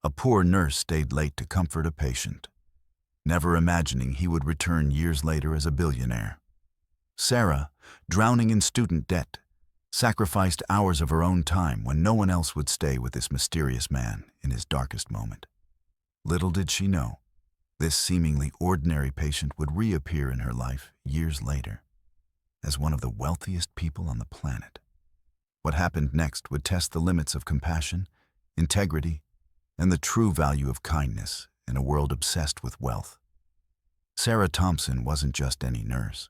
A poor nurse stayed late to comfort a patient, never imagining he would return years later as a billionaire. Sarah, drowning in student debt, sacrificed hours of her own time when no one else would stay with this mysterious man in his darkest moment. Little did she know, this seemingly ordinary patient would reappear in her life years later as one of the wealthiest people on the planet. What happened next would test the limits of compassion, integrity, and the true value of kindness in a world obsessed with wealth. Sarah Thompson wasn't just any nurse.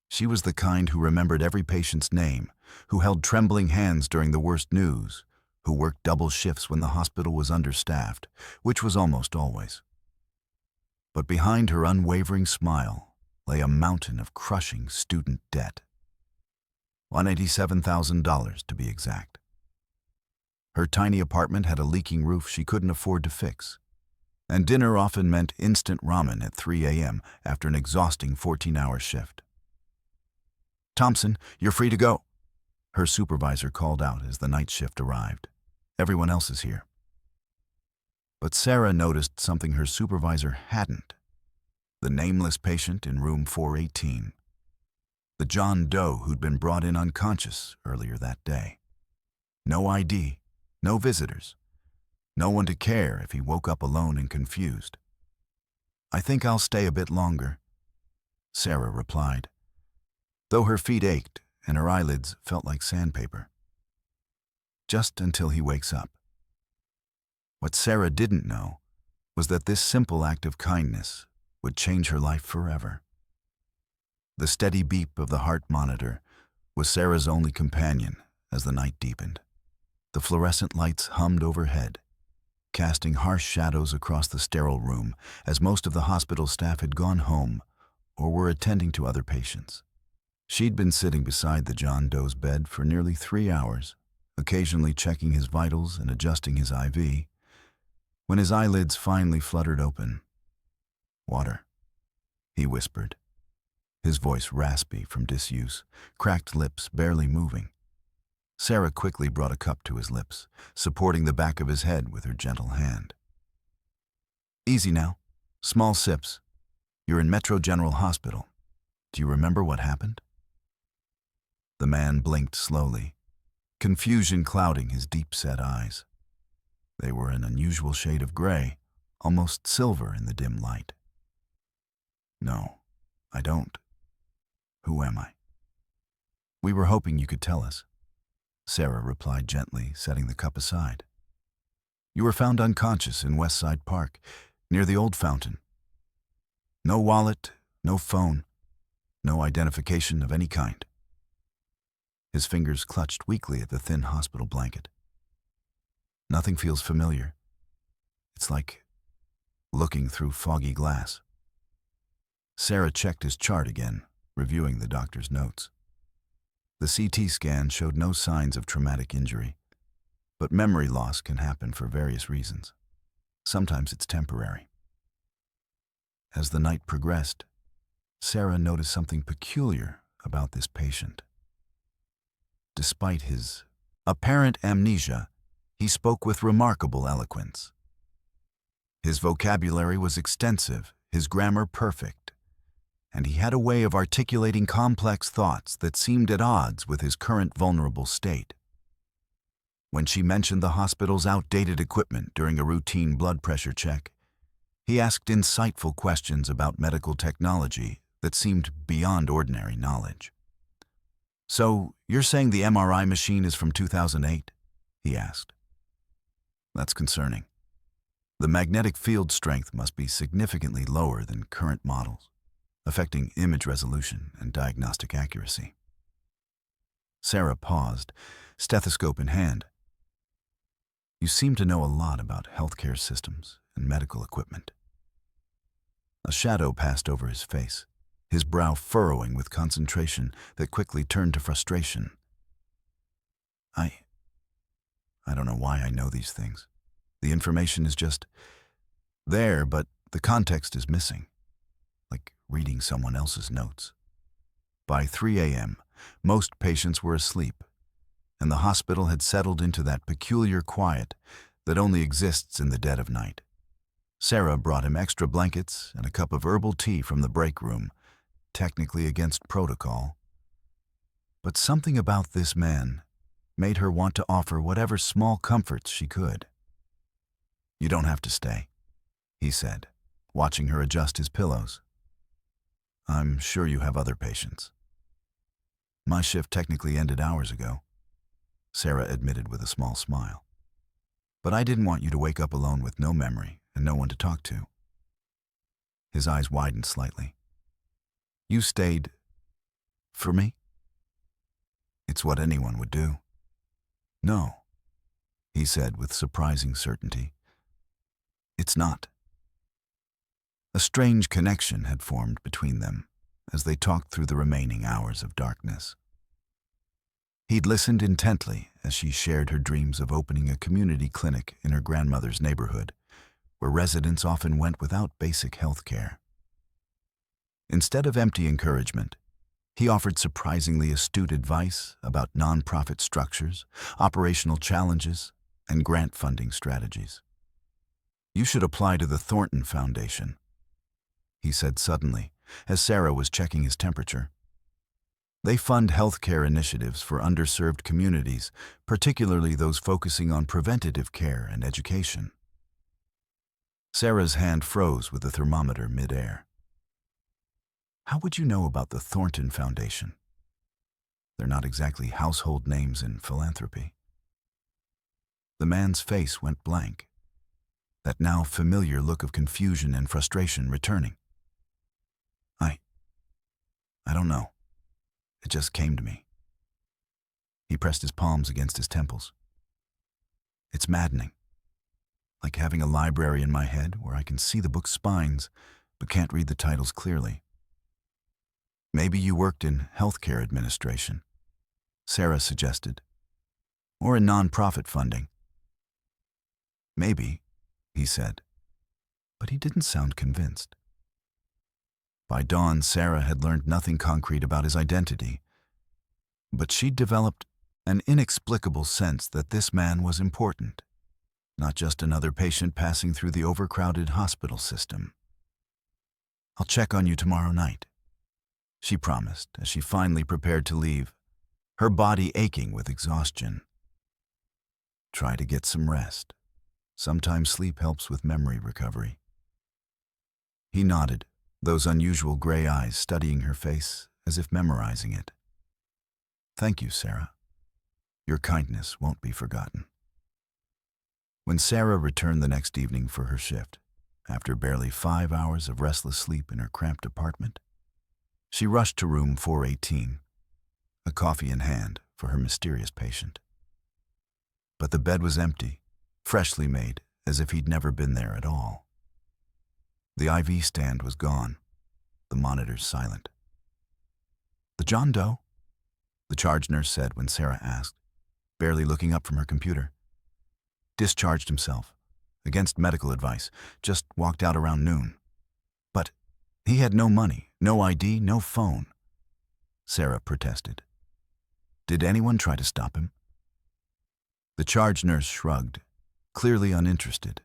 She was the kind who remembered every patient's name, who held trembling hands during the worst news, who worked double shifts when the hospital was understaffed, which was almost always. But behind her unwavering smile lay a mountain of crushing student debt. $187,000 to be exact. Her tiny apartment had a leaking roof she couldn't afford to fix, and dinner often meant instant ramen at 3 a.m. after an exhausting 14-hour shift. "Thompson, you're free to go," her supervisor called out as the night shift arrived. "Everyone else is here." But Sarah noticed something her supervisor hadn't. The nameless patient in room 418. The John Doe who'd been brought in unconscious earlier that day. No ID, no visitors, no one to care if he woke up alone and confused. "I think I'll stay a bit longer," Sarah replied, though her feet ached and her eyelids felt like sandpaper. "Just until he wakes up." What Sarah didn't know was that this simple act of kindness would change her life forever. The steady beep of the heart monitor was Sarah's only companion as the night deepened. The fluorescent lights hummed overhead, casting harsh shadows across the sterile room as most of the hospital staff had gone home or were attending to other patients. She'd been sitting beside the John Doe's bed for nearly 3 hours, occasionally checking his vitals and adjusting his IV, when his eyelids finally fluttered open. "Water," he whispered, his voice raspy from disuse, cracked lips barely moving. Sarah quickly brought a cup to his lips, supporting the back of his head with her gentle hand. "Easy now. Small sips. You're in Metro General Hospital. Do you remember what happened?" The man blinked slowly, confusion clouding his deep-set eyes. They were an unusual shade of gray, almost silver in the dim light. "No, I don't. Who am I?" "We were hoping you could tell us," Sarah replied gently, setting the cup aside. "You were found unconscious in Westside Park, near the old fountain. No wallet, no phone, no identification of any kind." His fingers clutched weakly at the thin hospital blanket. "Nothing feels familiar. It's like looking through foggy glass." Sarah checked his chart again, reviewing the doctor's notes. The CT scan showed no signs of traumatic injury, but memory loss can happen for various reasons. Sometimes it's temporary. As the night progressed, Sarah noticed something peculiar about this patient. Despite his apparent amnesia, he spoke with remarkable eloquence. His vocabulary was extensive, his grammar perfect, and he had a way of articulating complex thoughts that seemed at odds with his current vulnerable state. When she mentioned the hospital's outdated equipment during a routine blood pressure check, he asked insightful questions about medical technology that seemed beyond ordinary knowledge. "So, you're saying the MRI machine is from 2008? he asked. "That's concerning. The magnetic field strength must be significantly lower than current models, affecting image resolution and diagnostic accuracy." Sarah paused, stethoscope in hand. "You seem to know a lot about healthcare systems and medical equipment." A shadow passed over his face, his brow furrowing with concentration that quickly turned to frustration. I don't know why I know these things. The information is just there, but the context is missing, like reading someone else's notes." By 3 a.m., most patients were asleep, and the hospital had settled into that peculiar quiet that only exists in the dead of night. Sarah brought him extra blankets and a cup of herbal tea from the break room, technically against protocol. But something about this man made her want to offer whatever small comforts she could. "You don't have to stay," he said, watching her adjust his pillows. "I'm sure you have other patients." "My shift technically ended hours ago," Sarah admitted with a small smile. "But I didn't want you to wake up alone with no memory and no one to talk to." His eyes widened slightly. "You stayed for me?" "It's what anyone would do." "No," he said with surprising certainty. "It's not." A strange connection had formed between them as they talked through the remaining hours of darkness. He'd listened intently as she shared her dreams of opening a community clinic in her grandmother's neighborhood, where residents often went without basic health care. Instead of empty encouragement, he offered surprisingly astute advice about nonprofit structures, operational challenges, and grant funding strategies. "You should apply to the Thornton Foundation," he said suddenly, as Sarah was checking his temperature. "They fund healthcare initiatives for underserved communities, particularly those focusing on preventative care and education." Sarah's hand froze with the thermometer midair. "How would you know about the Thornton Foundation? They're not exactly household names in philanthropy." The man's face went blank, that now familiar look of confusion and frustration returning. I don't know. It just came to me." He pressed his palms against his temples. "It's maddening. Like having a library in my head where I can see the book's spines, but can't read the titles clearly." "Maybe you worked in healthcare administration," Sarah suggested, "or in nonprofit funding." "Maybe," he said, but he didn't sound convinced. By dawn, Sarah had learned nothing concrete about his identity, but she'd developed an inexplicable sense that this man was important, not just another patient passing through the overcrowded hospital system. "I'll check on you tomorrow night," she promised as she finally prepared to leave, her body aching with exhaustion. "Try to get some rest. Sometimes sleep helps with memory recovery." He nodded, those unusual gray eyes studying her face as if memorizing it. "Thank you, Sarah. Your kindness won't be forgotten." When Sarah returned the next evening for her shift, after barely 5 hours of restless sleep in her cramped apartment, she rushed to room 418, a coffee in hand for her mysterious patient. But the bed was empty, freshly made, as if he'd never been there at all. The IV stand was gone, the monitors silent. "The John Doe?" the charge nurse said when Sarah asked, barely looking up from her computer. "Discharged himself, against medical advice, just walked out around noon. But he had no money, no ID, no phone," Sarah protested. "Did anyone try to stop him?" The charge nurse shrugged, clearly uninterested.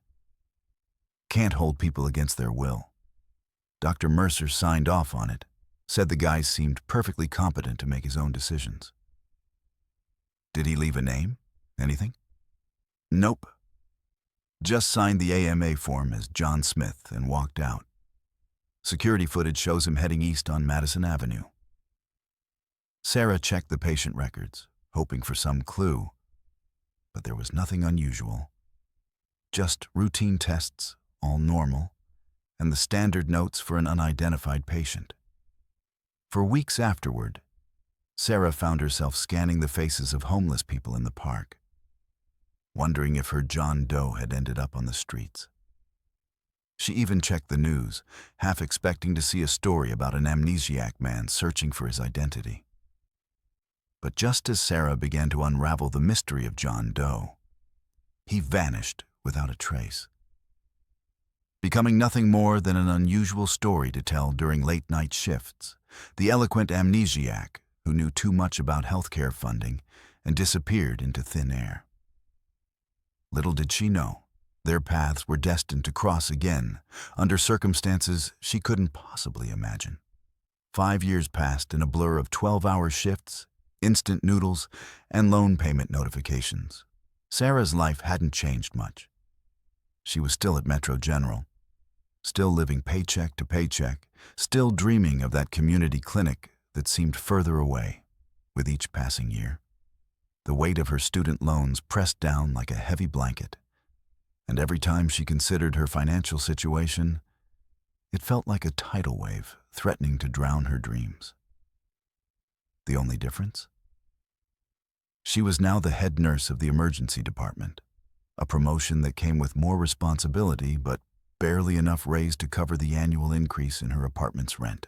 "Can't hold people against their will. Dr. Mercer signed off on it, said the guy seemed perfectly competent to make his own decisions." "Did he leave a name? Anything?" "Nope. Just signed the AMA form as John Smith and walked out. Security footage shows him heading east on Madison Avenue." Sarah checked the patient records, hoping for some clue, but there was nothing unusual. Just routine tests, all normal, and the standard notes for an unidentified patient. For weeks afterward, Sarah found herself scanning the faces of homeless people in the park, wondering if her John Doe had ended up on the streets. She even checked the news, half expecting to see a story about an amnesiac man searching for his identity. But just as Sarah began to unravel the mystery of John Doe, he vanished without a trace, becoming nothing more than an unusual story to tell during late-night shifts, the eloquent amnesiac who knew too much about healthcare funding and disappeared into thin air. Little did she know, their paths were destined to cross again, under circumstances she couldn't possibly imagine. 5 years passed in a blur of 12-hour shifts, instant noodles, and loan payment notifications. Sarah's life hadn't changed much. She was still at Metro General, still living paycheck to paycheck, still dreaming of that community clinic that seemed further away with each passing year. The weight of her student loans pressed down like a heavy blanket, and every time she considered her financial situation, it felt like a tidal wave threatening to drown her dreams. The only difference? She was now the head nurse of the emergency department, a promotion that came with more responsibility but barely enough raise to cover the annual increase in her apartment's rent.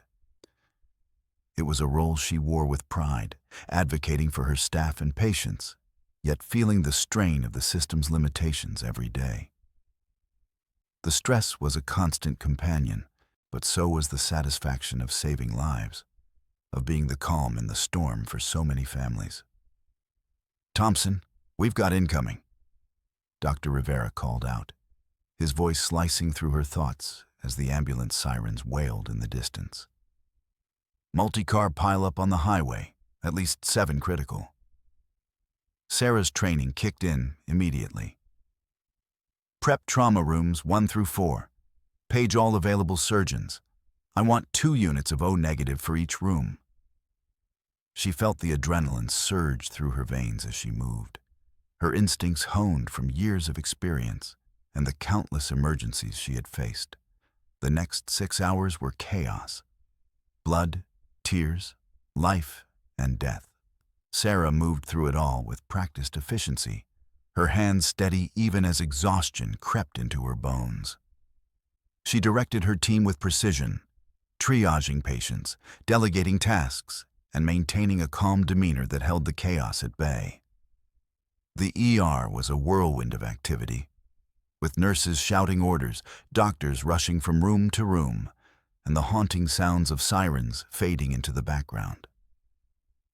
It was a role she wore with pride, advocating for her staff and patients, yet feeling the strain of the system's limitations every day. The stress was a constant companion, but so was the satisfaction of saving lives, of being the calm in the storm for so many families. "Thompson, we've got incoming," Dr. Rivera called out, his voice slicing through her thoughts as the ambulance sirens wailed in the distance. "Multi-car pileup on the highway, at least 7 critical." Sarah's training kicked in immediately. "Prep trauma rooms 1 through 4. Page all available surgeons. I want 2 units of O-negative for each room." She felt the adrenaline surge through her veins as she moved, her instincts honed from years of experience and the countless emergencies she had faced. The next 6 hours were chaos. Blood, tears, life, and death. Sarah moved through it all with practiced efficiency, her hands steady even as exhaustion crept into her bones. She directed her team with precision, triaging patients, delegating tasks, and maintaining a calm demeanor that held the chaos at bay. The ER was a whirlwind of activity, with nurses shouting orders, doctors rushing from room to room, and the haunting sounds of sirens fading into the background.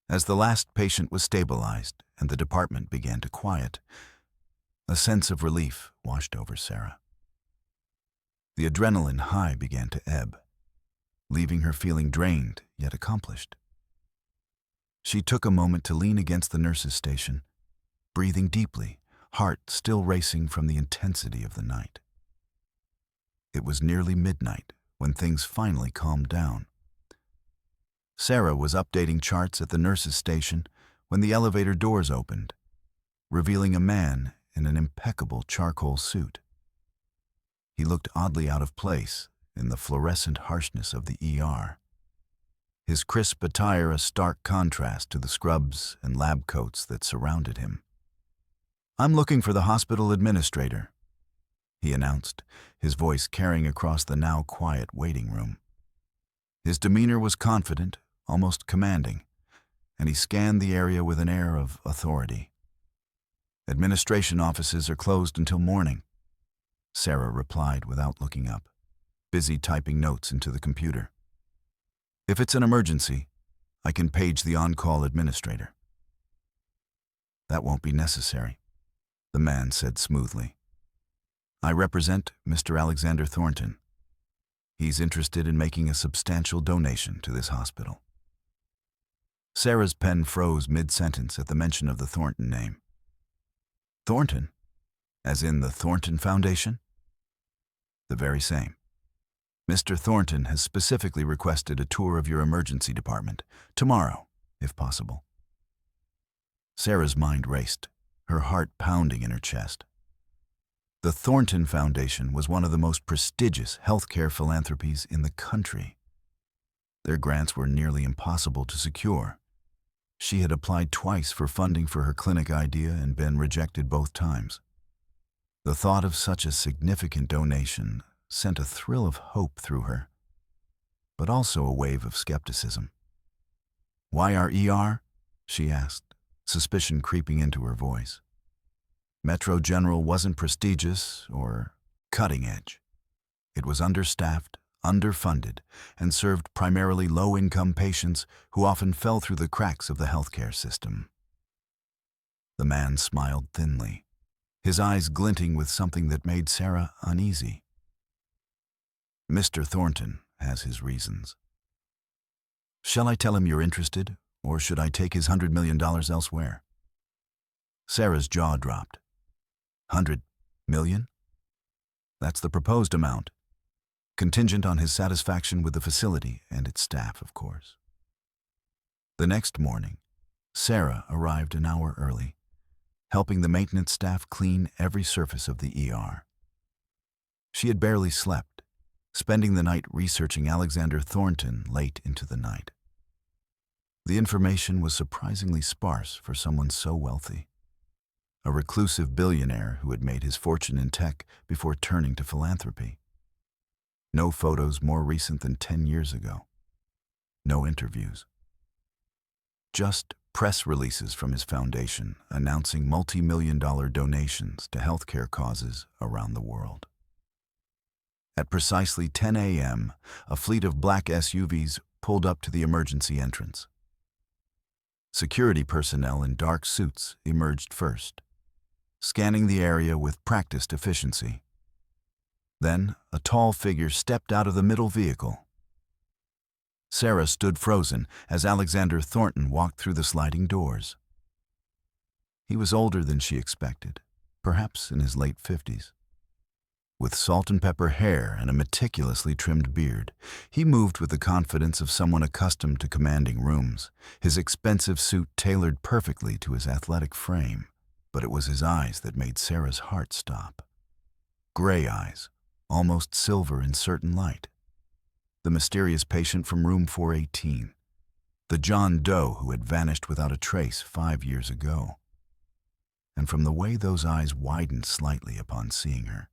As the last patient was stabilized and the department began to quiet, a sense of relief washed over Sarah. The adrenaline high began to ebb, leaving her feeling drained yet accomplished. She took a moment to lean against the nurse's station, breathing deeply, heart still racing from the intensity of the night. It was nearly midnight when things finally calmed down. Sarah was updating charts at the nurse's station when the elevator doors opened, revealing a man in an impeccable charcoal suit. He looked oddly out of place in the fluorescent harshness of the ER, his crisp attire a stark contrast to the scrubs and lab coats that surrounded him. "I'm looking for the hospital administrator," he announced, his voice carrying across the now quiet waiting room. His demeanor was confident, almost commanding, and he scanned the area with an air of authority. "Administration offices are closed until morning," Sarah replied without looking up, busy typing notes into the computer. "If it's an emergency, I can page the on-call administrator." "That won't be necessary," the man said smoothly. "I represent Mr. Alexander Thornton. He's interested in making a substantial donation to this hospital." Sarah's pen froze mid-sentence at the mention of the Thornton name. "Thornton? As in the Thornton Foundation?" "The very same. Mr. Thornton has specifically requested a tour of your emergency department, tomorrow, if possible." Sarah's mind raced, her heart pounding in her chest. The Thornton Foundation was one of the most prestigious healthcare philanthropies in the country. Their grants were nearly impossible to secure. She had applied twice for funding for her clinic idea and been rejected both times. The thought of such a significant donation sent a thrill of hope through her, but also a wave of skepticism. "Why our ER?" she asked, suspicion creeping into her voice. Metro General wasn't prestigious or cutting edge. It was understaffed, underfunded, and served primarily low-income patients who often fell through the cracks of the healthcare system. The man smiled thinly, his eyes glinting with something that made Sarah uneasy. "Mr. Thornton has his reasons. Shall I tell him you're interested, or should I take his $100 million elsewhere?" Sarah's jaw dropped. $100 million? That's the proposed amount, contingent on his satisfaction with the facility and its staff, of course. The next morning, Sarah arrived an hour early, helping the maintenance staff clean every surface of the ER. She had barely slept, spending the night researching Alexander Thornton late into the night. The information was surprisingly sparse for someone so wealthy. A reclusive billionaire who had made his fortune in tech before turning to philanthropy. No photos more recent than 10 years ago. No interviews. Just press releases from his foundation announcing multi-million-dollar donations to healthcare causes around the world. At precisely 10 a.m., a fleet of black SUVs pulled up to the emergency entrance. Security personnel in dark suits emerged first, scanning the area with practiced efficiency. Then, a tall figure stepped out of the middle vehicle. Sarah stood frozen as Alexander Thornton walked through the sliding doors. He was older than she expected, perhaps in his late 50s. With salt and pepper hair and a meticulously trimmed beard, he moved with the confidence of someone accustomed to commanding rooms, his expensive suit tailored perfectly to his athletic frame. But it was his eyes that made Sarah's heart stop. Gray eyes, almost silver in certain light. The mysterious patient from room 418. The John Doe who had vanished without a trace 5 years ago. And from the way those eyes widened slightly upon seeing her,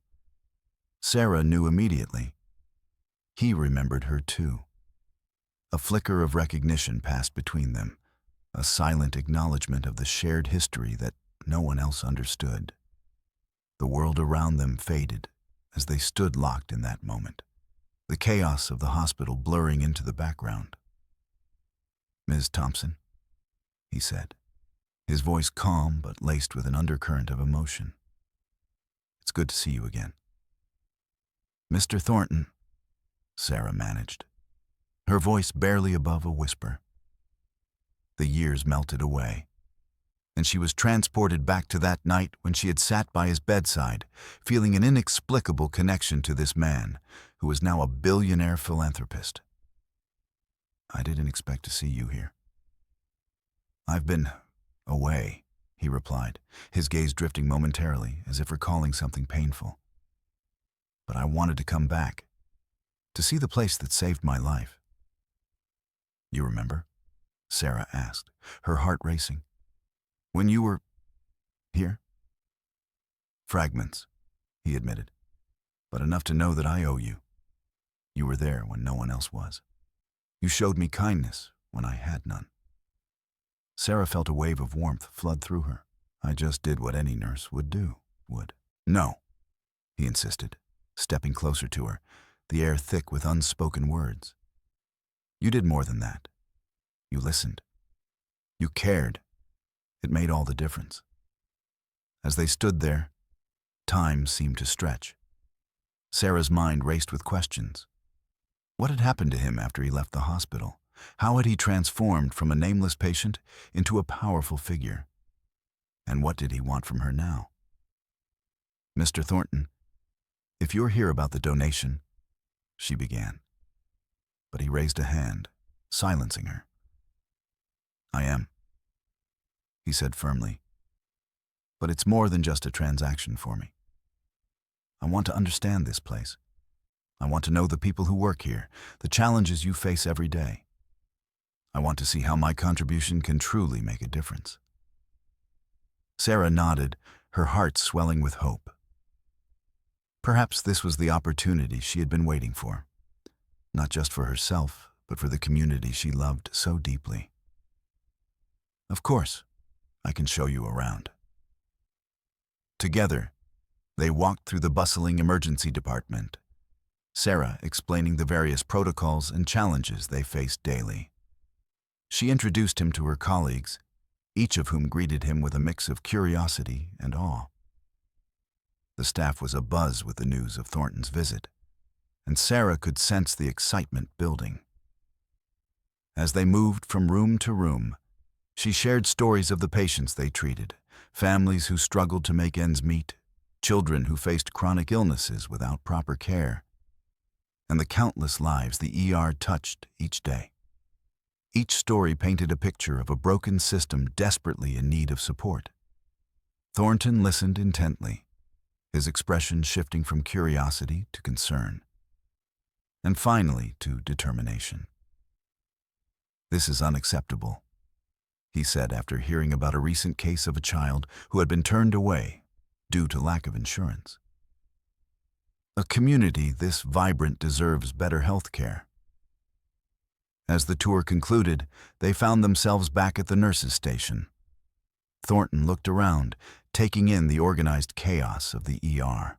Sarah knew immediately. He remembered her too. A flicker of recognition passed between them, a silent acknowledgement of the shared history that no one else understood. The world around them faded as they stood locked in that moment, the chaos of the hospital blurring into the background. "Ms. Thompson," he said, his voice calm but laced with an undercurrent of emotion. "It's good to see you again." "Mr. Thornton," Sarah managed, her voice barely above a whisper. The years melted away, and she was transported back to that night when she had sat by his bedside, feeling an inexplicable connection to this man, who was now a billionaire philanthropist. "I didn't expect to see you here." "I've been away," he replied, his gaze drifting momentarily, as if recalling something painful. "But I wanted to come back, to see the place that saved my life." "You remember?" Sarah asked, her heart racing. "When you were here?" "Fragments," he admitted, "but enough to know that I owe you. You were there when no one else was. You showed me kindness when I had none." Sarah felt a wave of warmth flood through her. "I just did what any nurse would do, would." "No," he insisted, stepping closer to her, the air thick with unspoken words. "You did more than that. You listened. You cared. It made all the difference." As they stood there, time seemed to stretch. Sarah's mind raced with questions. What had happened to him after he left the hospital? How had he transformed from a nameless patient into a powerful figure? And what did he want from her now? "Mr. Thornton, if you're here about the donation," she began. But he raised a hand, silencing her. "I am," he said firmly. "But it's more than just a transaction for me. I want to understand this place. I want to know the people who work here, the challenges you face every day. I want to see how my contribution can truly make a difference." Sarah nodded, her heart swelling with hope. Perhaps this was the opportunity she had been waiting for, not just for herself, but for the community she loved so deeply. "Of course, I can show you around." Together, they walked through the bustling emergency department, Sarah explaining the various protocols and challenges they faced daily. She introduced him to her colleagues, each of whom greeted him with a mix of curiosity and awe. The staff was abuzz with the news of Thornton's visit, and Sarah could sense the excitement building. As they moved from room to room, she shared stories of the patients they treated, families who struggled to make ends meet, children who faced chronic illnesses without proper care, and the countless lives the ER touched each day. Each story painted a picture of a broken system desperately in need of support. Thornton listened intently, his expression shifting from curiosity to concern, and finally to determination. "This is unacceptable," he said after hearing about a recent case of a child who had been turned away due to lack of insurance. A community this vibrant deserves better health care. As the tour concluded, they found themselves back at the nurses' station. Thornton looked around, taking in the organized chaos of the ER.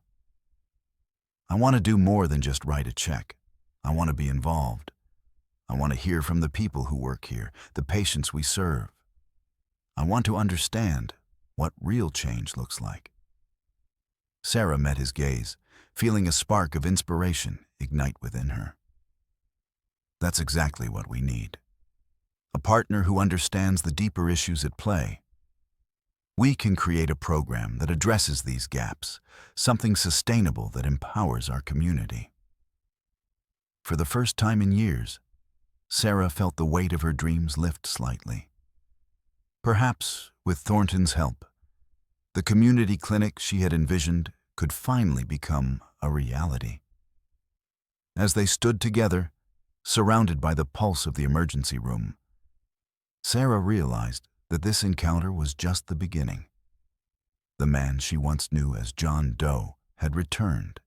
"I want to do more than just write a check. I want to be involved. I want to hear from the people who work here, the patients we serve. I want to understand what real change looks like." Sarah met his gaze, feeling a spark of inspiration ignite within her. "That's exactly what we need. A partner who understands the deeper issues at play. We can create a program that addresses these gaps, something sustainable that empowers our community." For the first time in years, Sarah felt the weight of her dreams lift slightly. Perhaps, with Thornton's help, the community clinic she had envisioned could finally become a reality. As they stood together, surrounded by the pulse of the emergency room, Sarah realized that this encounter was just the beginning. The man she once knew as John Doe had returned,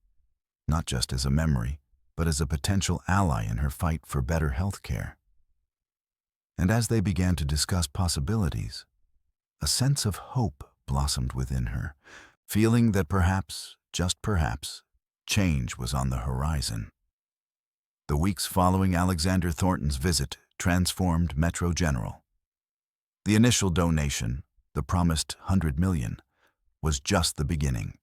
not just as a memory, but as a potential ally in her fight for better health care. And as they began to discuss possibilities, a sense of hope blossomed within her, feeling that perhaps, just perhaps, change was on the horizon. The weeks following Alexander Thornton's visit transformed Metro General. The initial donation, the promised $100 million, was just the beginning.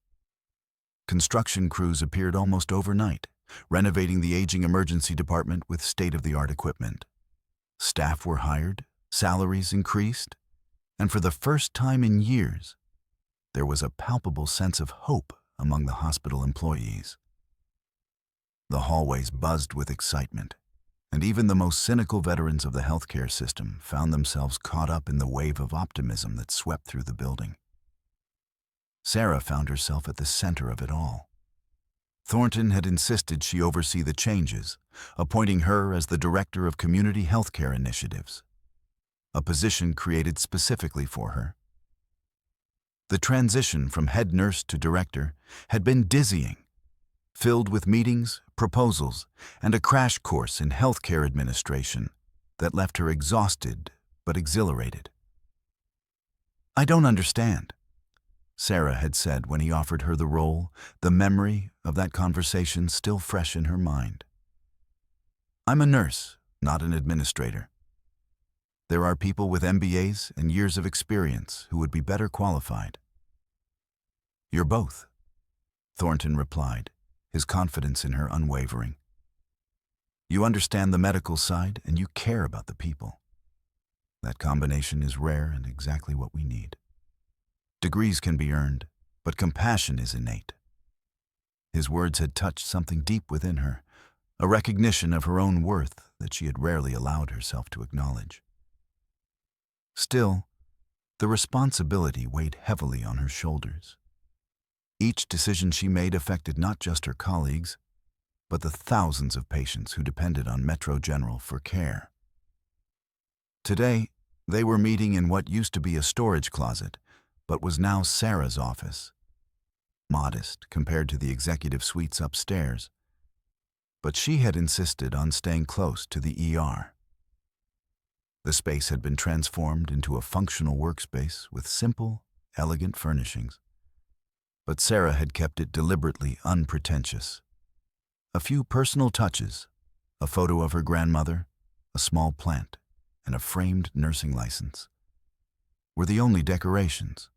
Construction crews appeared almost overnight, renovating the aging emergency department with state-of-the-art equipment. Staff were hired, salaries increased, and for the first time in years, there was a palpable sense of hope among the hospital employees. The hallways buzzed with excitement, and even the most cynical veterans of the healthcare system found themselves caught up in the wave of optimism that swept through the building. Sarah found herself at the center of it all. Thornton had insisted she oversee the changes, appointing her as the Director of Community Healthcare Initiatives, a position created specifically for her. The transition from head nurse to director had been dizzying, filled with meetings, proposals, and a crash course in healthcare administration that left her exhausted but exhilarated. "I don't understand," Sarah had said when he offered her the role, the memory of that conversation still fresh in her mind. "I'm a nurse, not an administrator. There are people with MBAs and years of experience who would be better qualified." "You're both," Thornton replied, his confidence in her unwavering. "You understand the medical side and you care about the people. That combination is rare and exactly what we need. Degrees can be earned, but compassion is innate." His words had touched something deep within her, a recognition of her own worth that she had rarely allowed herself to acknowledge. Still, the responsibility weighed heavily on her shoulders. Each decision she made affected not just her colleagues, but the thousands of patients who depended on Metro General for care. Today, they were meeting in what used to be a storage closet, but was now Sarah's office. Modest compared to the executive suites upstairs, but she had insisted on staying close to the ER. The space had been transformed into a functional workspace with simple, elegant furnishings. But Sarah had kept it deliberately unpretentious. A few personal touches, a photo of her grandmother, a small plant, and a framed nursing license, were the only decorations.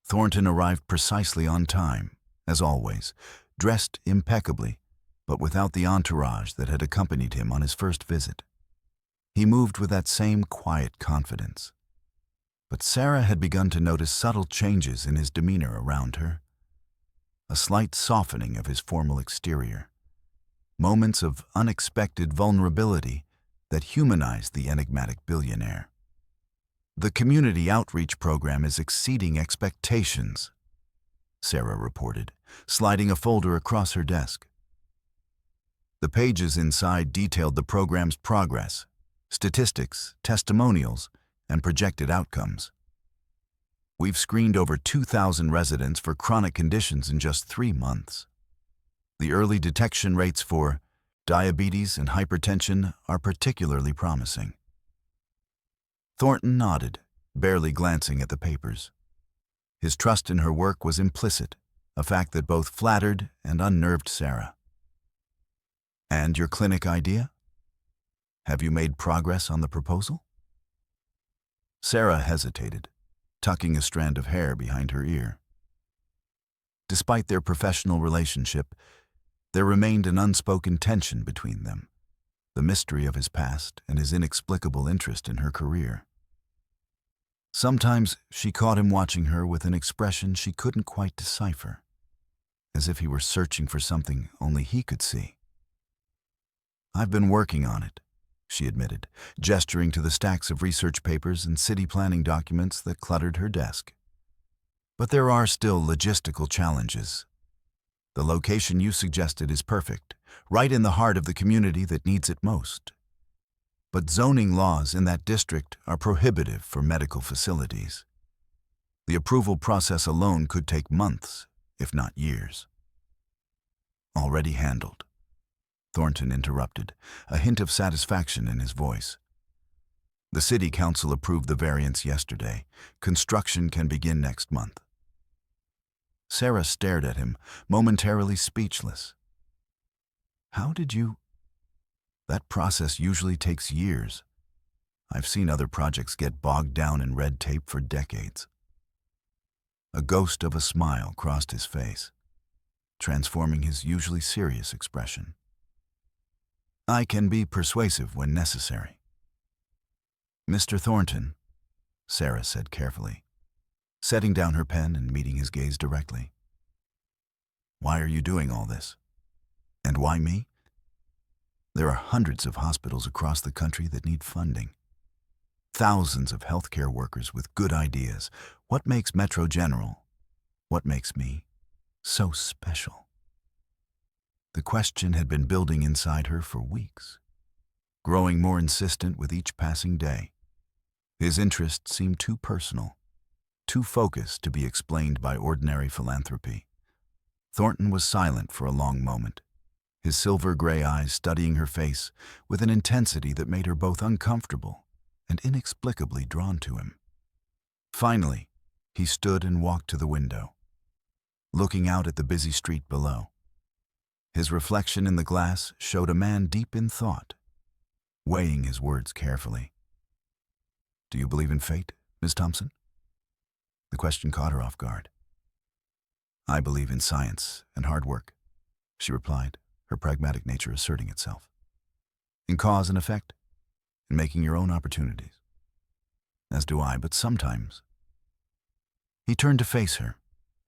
Thornton arrived precisely on time, as always, dressed impeccably, but without the entourage that had accompanied him on his first visit. He moved with that same quiet confidence. But Sarah had begun to notice subtle changes in his demeanor around her. A slight softening of his formal exterior. Moments of unexpected vulnerability that humanized the enigmatic billionaire. "The community outreach program is exceeding expectations," Sarah reported, sliding a folder across her desk. The pages inside detailed the program's progress, statistics, testimonials, and projected outcomes. "We've screened over 2,000 residents for chronic conditions in just 3 months. The early detection rates for diabetes and hypertension are particularly promising." Thornton nodded, barely glancing at the papers. His trust in her work was implicit, a fact that both flattered and unnerved Sarah. "And your clinic idea? Have you made progress on the proposal?" Sarah hesitated, tucking a strand of hair behind her ear. Despite their professional relationship, there remained an unspoken tension between them, the mystery of his past and his inexplicable interest in her career. Sometimes she caught him watching her with an expression she couldn't quite decipher, as if he were searching for something only he could see. "I've been working on it," she admitted, gesturing to the stacks of research papers and city planning documents that cluttered her desk. "But there are still logistical challenges. The location you suggested is perfect, right in the heart of the community that needs it most. But zoning laws in that district are prohibitive for medical facilities. The approval process alone could take months, if not years." "Already handled," Thornton interrupted, a hint of satisfaction in his voice. "The city council approved the variance yesterday. Construction can begin next month." Sarah stared at him, momentarily speechless. "How did you—" "That process usually takes years. I've seen other projects get bogged down in red tape for decades." A ghost of a smile crossed his face, transforming his usually serious expression. "I can be persuasive when necessary." "Mr. Thornton," Sarah said carefully, setting down her pen and meeting his gaze directly. "Why are you doing all this? And why me? There are hundreds of hospitals across the country that need funding. Thousands of healthcare workers with good ideas. What makes Metro General? What makes me so special?" The question had been building inside her for weeks, growing more insistent with each passing day. His interest seemed too personal, too focused to be explained by ordinary philanthropy. Thornton was silent for a long moment, his silver-gray eyes studying her face with an intensity that made her both uncomfortable and inexplicably drawn to him. Finally, he stood and walked to the window, looking out at the busy street below. His reflection in the glass showed a man deep in thought, weighing his words carefully. "Do you believe in fate, Miss Thompson?" The question caught her off guard. "I believe in science and hard work," she replied, her pragmatic nature asserting itself. "In cause and effect, in making your own opportunities. As do I, but sometimes—" He turned to face her,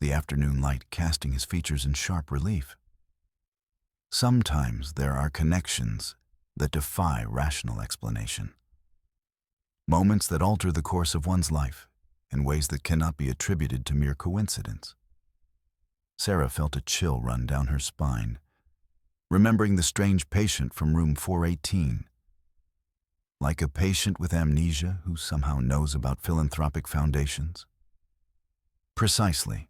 the afternoon light casting his features in sharp relief. "Sometimes there are connections that defy rational explanation. Moments that alter the course of one's life in ways that cannot be attributed to mere coincidence." Sarah felt a chill run down her spine, remembering the strange patient from room 418. Like a patient with amnesia who somehow knows about philanthropic foundations. Precisely.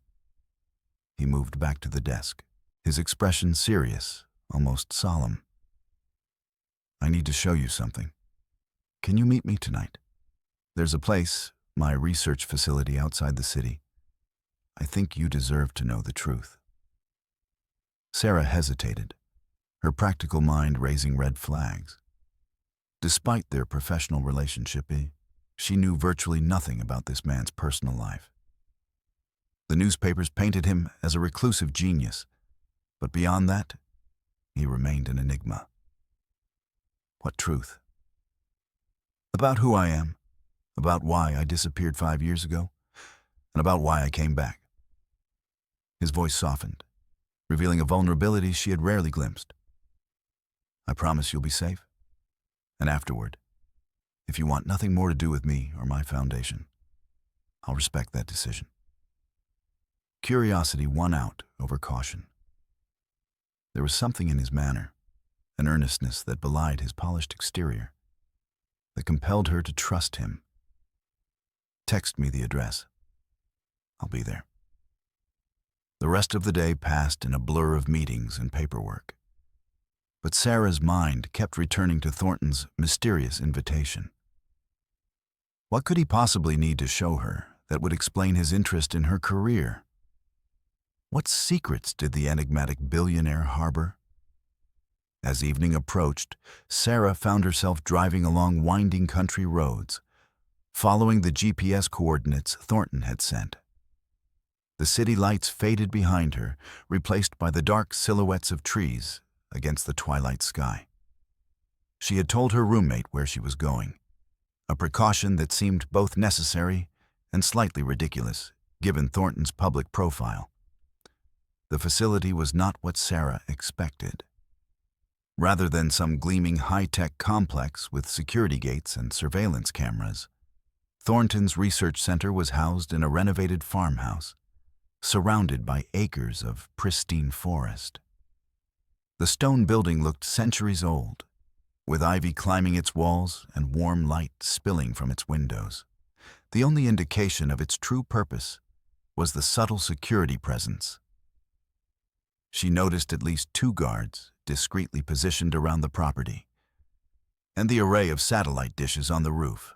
He moved back to the desk, his expression serious, almost solemn. "I need to show you something. Can you meet me tonight? There's a place, my research facility outside the city. I think you deserve to know the truth." Sarah hesitated, her practical mind raising red flags. Despite their professional relationship, she knew virtually nothing about this man's personal life. The newspapers painted him as a reclusive genius, but beyond that, he remained an enigma. What truth? About who I am, about why I disappeared 5 years ago, and about why I came back. His voice softened, revealing a vulnerability she had rarely glimpsed. I promise you'll be safe. And afterward, if you want nothing more to do with me or my foundation, I'll respect that decision. Curiosity won out over caution. There was something in his manner, an earnestness that belied his polished exterior, that compelled her to trust him. Text me the address. I'll be there. The rest of the day passed in a blur of meetings and paperwork. But Sarah's mind kept returning to Thornton's mysterious invitation. What could he possibly need to show her that would explain his interest in her career? What secrets did the enigmatic billionaire harbor? As evening approached, Sarah found herself driving along winding country roads, following the GPS coordinates Thornton had sent. The city lights faded behind her, replaced by the dark silhouettes of trees against the twilight sky. She had told her roommate where she was going, a precaution that seemed both necessary and slightly ridiculous, given Thornton's public profile. The facility was not what Sarah expected. Rather than some gleaming high-tech complex with security gates and surveillance cameras, Thornton's research center was housed in a renovated farmhouse, surrounded by acres of pristine forest. The stone building looked centuries old, with ivy climbing its walls and warm light spilling from its windows. The only indication of its true purpose was the subtle security presence. She noticed at least 2 guards discreetly positioned around the property, and the array of satellite dishes on the roof.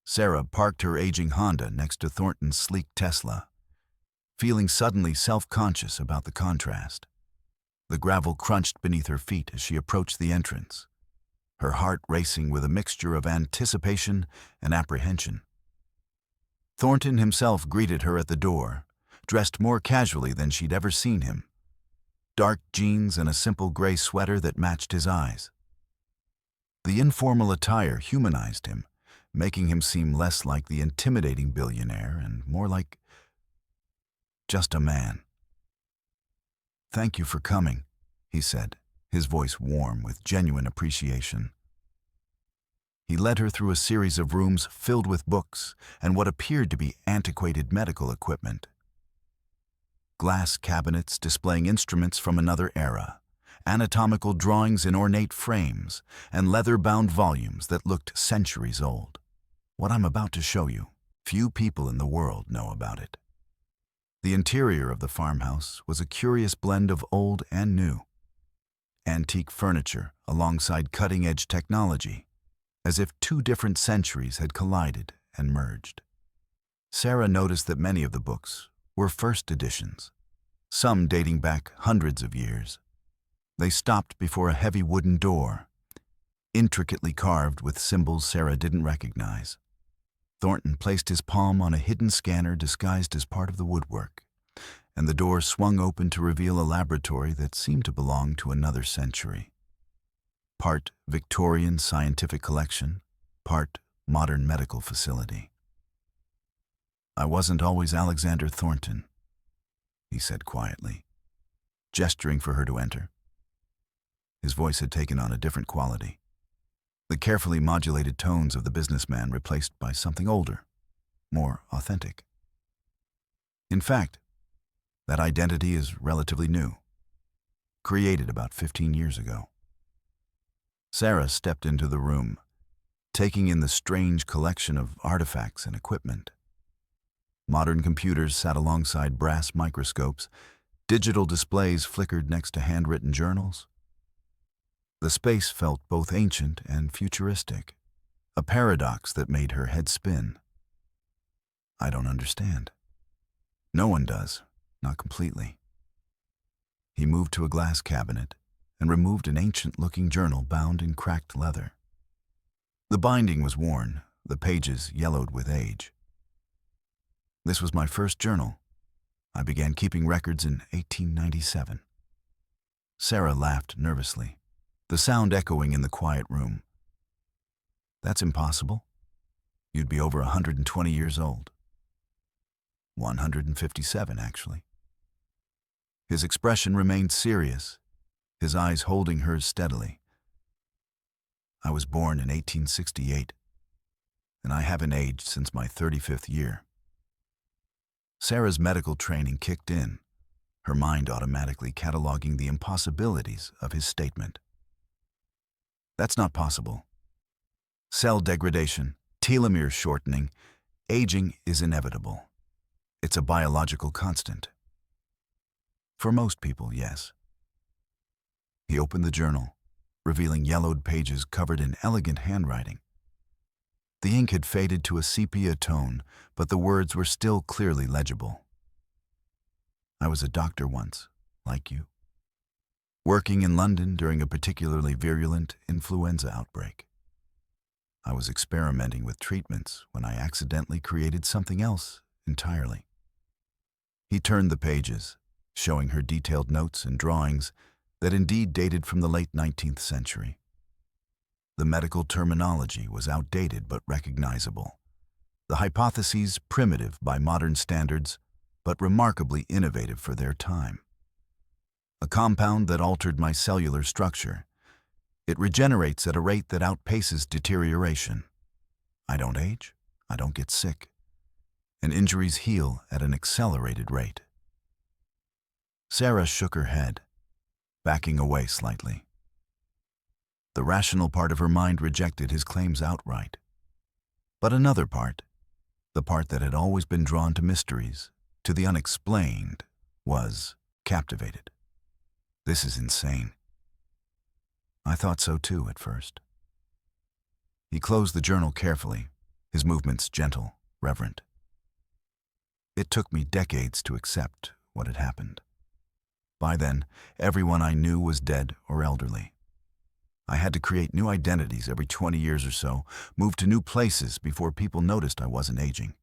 Sarah parked her aging Honda next to Thornton's sleek Tesla, feeling suddenly self-conscious about the contrast. The gravel crunched beneath her feet as she approached the entrance, her heart racing with a mixture of anticipation and apprehension. Thornton himself greeted her at the door, dressed more casually than she'd ever seen him. Dark jeans and a simple gray sweater that matched his eyes. The informal attire humanized him, making him seem less like the intimidating billionaire and more like just a man. "Thank you for coming," he said, his voice warm with genuine appreciation. He led her through a series of rooms filled with books and what appeared to be antiquated medical equipment. Glass cabinets displaying instruments from another era, anatomical drawings in ornate frames, and leather-bound volumes that looked centuries old. What I'm about to show you, few people in the world know about it. The interior of the farmhouse was a curious blend of old and new. Antique furniture alongside cutting-edge technology, as if 2 different centuries had collided and merged. Sarah noticed that many of the books were first editions, some dating back hundreds of years. They stopped before a heavy wooden door, intricately carved with symbols Sarah didn't recognize. Thornton placed his palm on a hidden scanner disguised as part of the woodwork, and the door swung open to reveal a laboratory that seemed to belong to another century. Part Victorian scientific collection, part modern medical facility. "I wasn't always Alexander Thornton," he said quietly, gesturing for her to enter. His voice had taken on a different quality, the carefully modulated tones of the businessman replaced by something older, more authentic. In fact, that identity is relatively new, created about 15 years ago. Sarah stepped into the room, taking in the strange collection of artifacts and equipment. Modern computers sat alongside brass microscopes, digital displays flickered next to handwritten journals. The space felt both ancient and futuristic, a paradox that made her head spin. "I don't understand." "No one does, not completely." He moved to a glass cabinet and removed an ancient-looking journal bound in cracked leather. The binding was worn, the pages yellowed with age. "This was my first journal," I began keeping records in 1897. Sarah laughed nervously, the sound echoing in the quiet room. That's impossible. You'd be over 120 years old. 157, actually. His expression remained serious, his eyes holding hers steadily. I was born in 1868, and I haven't aged since my 35th year. Sarah's medical training kicked in, her mind automatically cataloging the impossibilities of his statement. That's not possible. Cell degradation, telomere shortening, aging is inevitable. It's a biological constant. For most people, yes. He opened the journal, revealing yellowed pages covered in elegant handwriting. The ink had faded to a sepia tone, but the words were still clearly legible. I was a doctor once, like you, working in London during a particularly virulent influenza outbreak. I was experimenting with treatments when I accidentally created something else entirely. He turned the pages, showing her detailed notes and drawings that indeed dated from the late 19th century. The medical terminology was outdated but recognizable. The hypotheses primitive by modern standards, but remarkably innovative for their time. A compound that altered my cellular structure. It regenerates at a rate that outpaces deterioration. I don't age, I don't get sick, and injuries heal at an accelerated rate. Sarah shook her head, backing away slightly. The rational part of her mind rejected his claims outright. But another part, the part that had always been drawn to mysteries, to the unexplained, was captivated. This is insane. I thought so too at first. He closed the journal carefully, his movements gentle, reverent. It took me decades to accept what had happened. By then, everyone I knew was dead or elderly. I had to create new identities every 20 years or so, move to new places before people noticed I wasn't aging.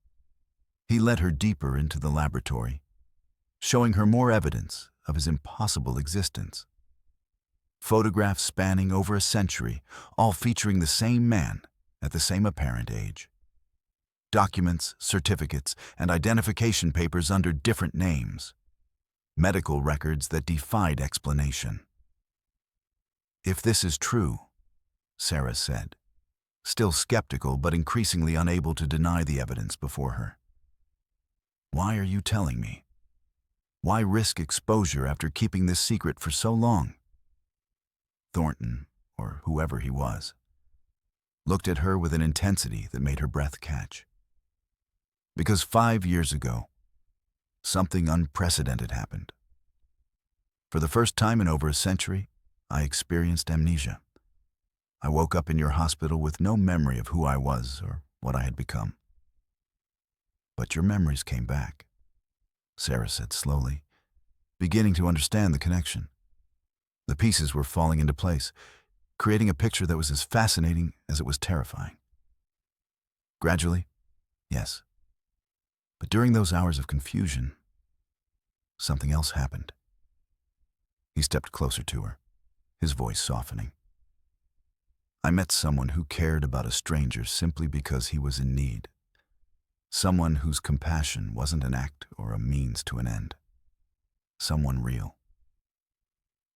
He led her deeper into the laboratory, showing her more evidence of his impossible existence. Photographs spanning over a century, all featuring the same man at the same apparent age. Documents, certificates, and identification papers under different names. Medical records that defied explanation. If this is true, Sarah said, still skeptical but increasingly unable to deny the evidence before her. Why are you telling me? Why risk exposure after keeping this secret for so long? Thornton, or whoever he was, looked at her with an intensity that made her breath catch. Because 5 years ago, something unprecedented happened. For the first time in over a century, I experienced amnesia. I woke up in your hospital with no memory of who I was or what I had become. But your memories came back, Sarah said slowly, beginning to understand the connection. The pieces were falling into place, creating a picture that was as fascinating as it was terrifying. Gradually, yes. But during those hours of confusion, something else happened. He stepped closer to her, his voice softening. I met someone who cared about a stranger simply because he was in need. Someone whose compassion wasn't an act or a means to an end. Someone real.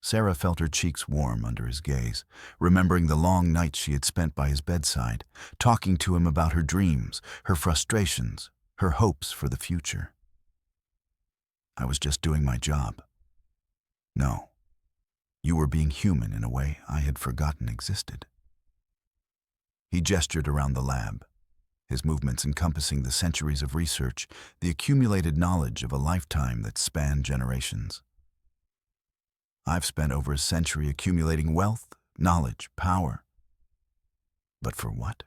Sarah felt her cheeks warm under his gaze, remembering the long nights she had spent by his bedside, talking to him about her dreams, her frustrations, her hopes for the future. I was just doing my job. No, you were being human in a way I had forgotten existed. He gestured around the lab, his movements encompassing the centuries of research, the accumulated knowledge of a lifetime that spanned generations. I've spent over a century accumulating wealth, knowledge, power. But for what?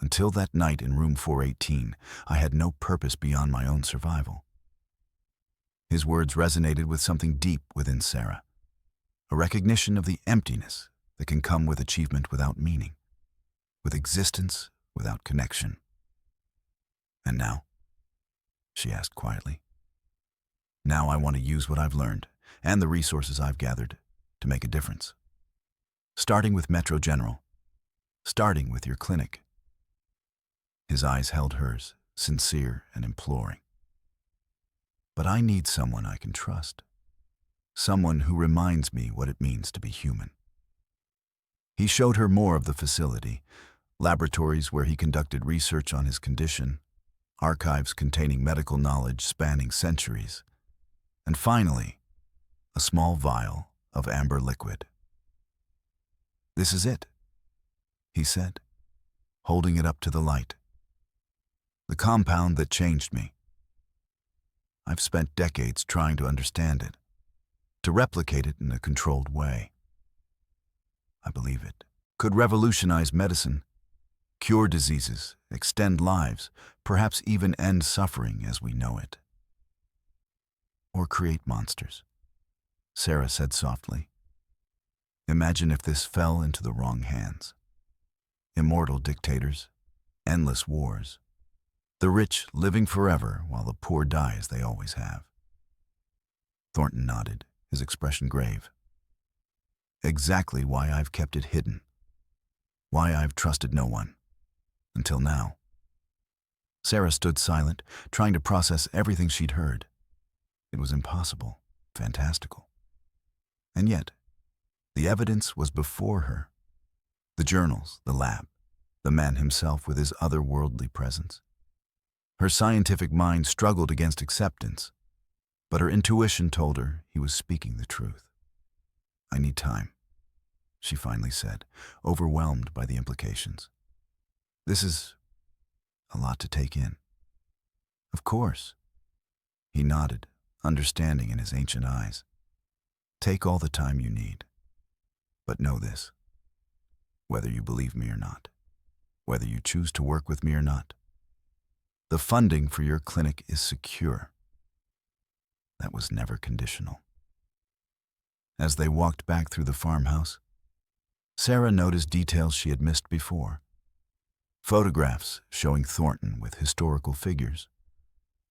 Until that night in room 418, I had no purpose beyond my own survival. His words resonated with something deep within Sarah, a recognition of the emptiness that can come with achievement without meaning, with existence without connection. And now? She asked quietly. Now I want to use what I've learned and the resources I've gathered to make a difference. Starting with Metro General. Starting with your clinic. His eyes held hers, sincere and imploring. But I need someone I can trust. Someone who reminds me what it means to be human. He showed her more of the facility, laboratories where he conducted research on his condition, archives containing medical knowledge spanning centuries, and finally, a small vial of amber liquid. "This is it," he said, holding it up to the light. "The compound that changed me. I've spent decades trying to understand it, to replicate it in a controlled way. I believe it could revolutionize medicine, cure diseases, extend lives, perhaps even end suffering as we know it. Or create monsters," Sarah said softly. "Imagine if this fell into the wrong hands. Immortal dictators, endless wars, the rich living forever while the poor die as they always have." Thornton nodded, his expression grave. "Exactly why I've kept it hidden. Why I've trusted no one. Until now." Sarah stood silent, trying to process everything she'd heard. It was impossible, fantastical. And yet, the evidence was before her. The journals, the lab, the man himself with his otherworldly presence. Her scientific mind struggled against acceptance, but her intuition told her he was speaking the truth. "I need time," she finally said, overwhelmed by the implications. "This is a lot to take in." "Of course." He nodded, understanding in his ancient eyes. "Take all the time you need. But know this. Whether you believe me or not, whether you choose to work with me or not, the funding for your clinic is secure. That was never conditional." As they walked back through the farmhouse, Sarah noticed details she had missed before. Photographs showing Thornton with historical figures,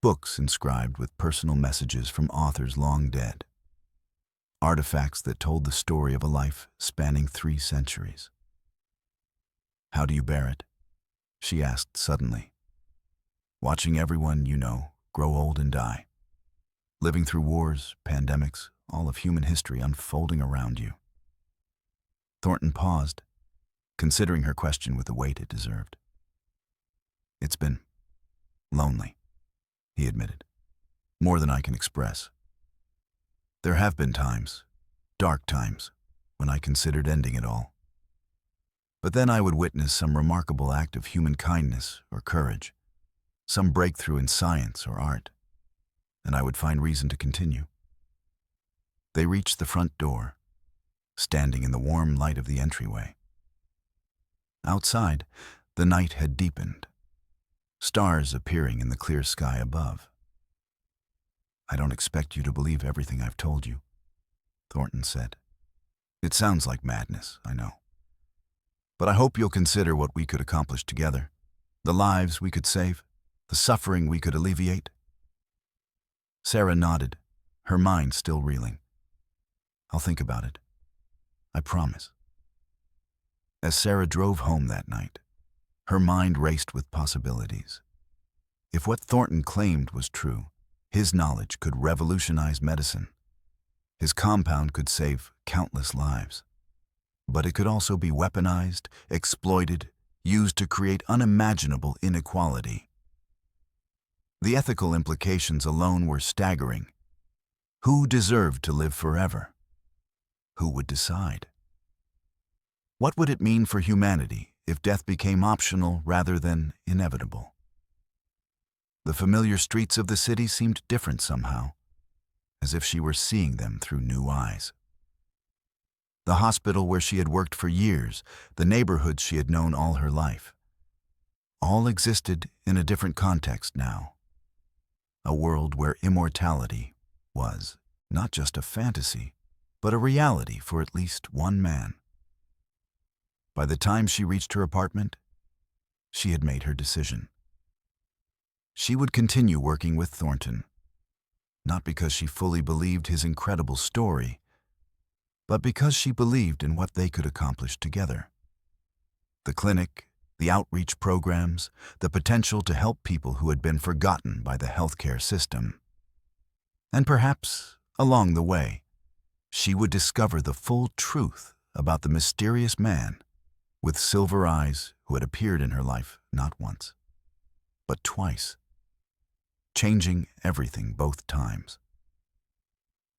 books inscribed with personal messages from authors long dead, artifacts that told the story of a life spanning 3 centuries. "How do you bear it?" she asked suddenly. "Watching everyone you know grow old and die, living through wars, pandemics, all of human history unfolding around you." Thornton paused, considering her question with the weight it deserved. "It's been lonely," he admitted, "more than I can express. There have been times, dark times, when I considered ending it all. But then I would witness some remarkable act of human kindness or courage, some breakthrough in science or art, and I would find reason to continue." They reached the front door, standing in the warm light of the entryway. Outside, the night had deepened, stars appearing in the clear sky above. "I don't expect you to believe everything I've told you," Thornton said. "It sounds like madness, I know. But I hope you'll consider what we could accomplish together, the lives we could save, the suffering we could alleviate." Sarah nodded, her mind still reeling. "I'll think about it. I promise." As Sarah drove home that night, her mind raced with possibilities. If what Thornton claimed was true, his knowledge could revolutionize medicine. His compound could save countless lives. But it could also be weaponized, exploited, used to create unimaginable inequality. The ethical implications alone were staggering. Who deserved to live forever? Who would decide? What would it mean for humanity if death became optional rather than inevitable? The familiar streets of the city seemed different somehow, as if she were seeing them through new eyes. The hospital where she had worked for years, the neighborhoods she had known all her life, all existed in a different context now. A world where immortality was not just a fantasy, but a reality for at least one man. By the time she reached her apartment, she had made her decision. She would continue working with Thornton, not because she fully believed his incredible story, but because she believed in what they could accomplish together. The clinic, the outreach programs, the potential to help people who had been forgotten by the healthcare system. And perhaps, along the way, she would discover the full truth about the mysterious man with silver eyes who had appeared in her life not once, but twice, changing everything both times.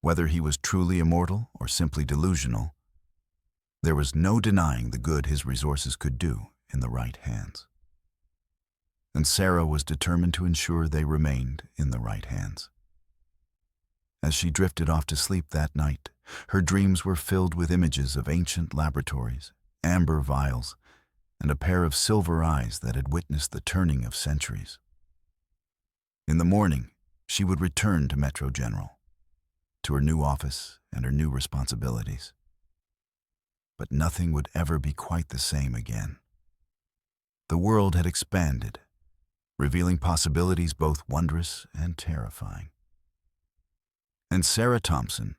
Whether he was truly immortal or simply delusional, there was no denying the good his resources could do in the right hands. And Sarah was determined to ensure they remained in the right hands. As she drifted off to sleep that night, her dreams were filled with images of ancient laboratories, amber vials, and a pair of silver eyes that had witnessed the turning of centuries. In the morning, she would return to Metro General, to her new office and her new responsibilities. But nothing would ever be quite the same again. The world had expanded, revealing possibilities both wondrous and terrifying. And Sarah Thompson,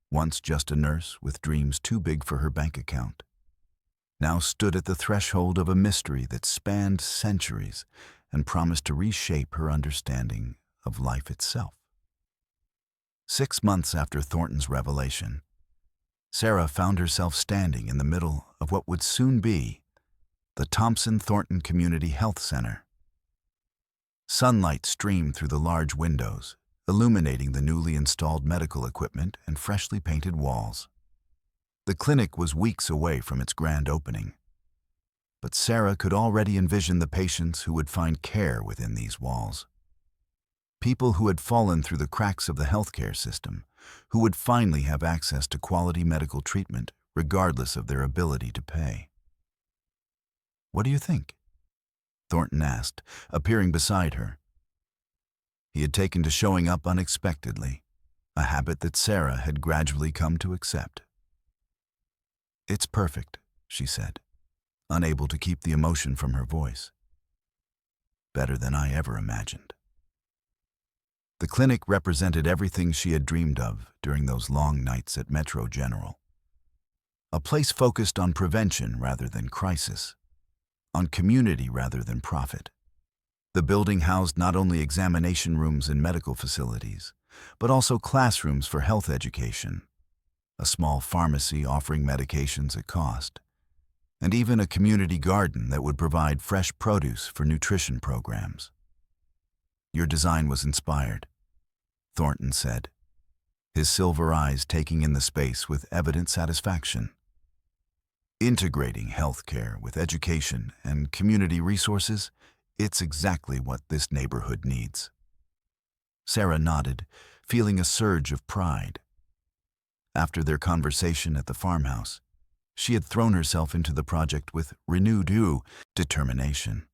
once just a nurse with dreams too big for her bank account, now stood at the threshold of a mystery that spanned centuries and promised to reshape her understanding of life itself. 6 months after Thornton's revelation, Sarah found herself standing in the middle of what would soon be the Thompson-Thornton Community Health Center. Sunlight streamed through the large windows, illuminating the newly installed medical equipment and freshly painted walls. The clinic was weeks away from its grand opening, but Sarah could already envision the patients who would find care within these walls. People who had fallen through the cracks of the healthcare system, who would finally have access to quality medical treatment regardless of their ability to pay. "What do you think?" Thornton asked, appearing beside her. He had taken to showing up unexpectedly, a habit that Sarah had gradually come to accept. "It's perfect," she said, unable to keep the emotion from her voice. "Better than I ever imagined." The clinic represented everything she had dreamed of during those long nights at Metro General. A place focused on prevention rather than crisis, on community rather than profit. The building housed not only examination rooms and medical facilities, but also classrooms for health education, a small pharmacy offering medications at cost, and even a community garden that would provide fresh produce for nutrition programs. "Your design was inspired," Thornton said, his silver eyes taking in the space with evident satisfaction. "Integrating healthcare with education and community resources, it's exactly what this neighborhood needs." Sarah nodded, feeling a surge of pride. After their conversation at the farmhouse, she had thrown herself into the project with renewed determination.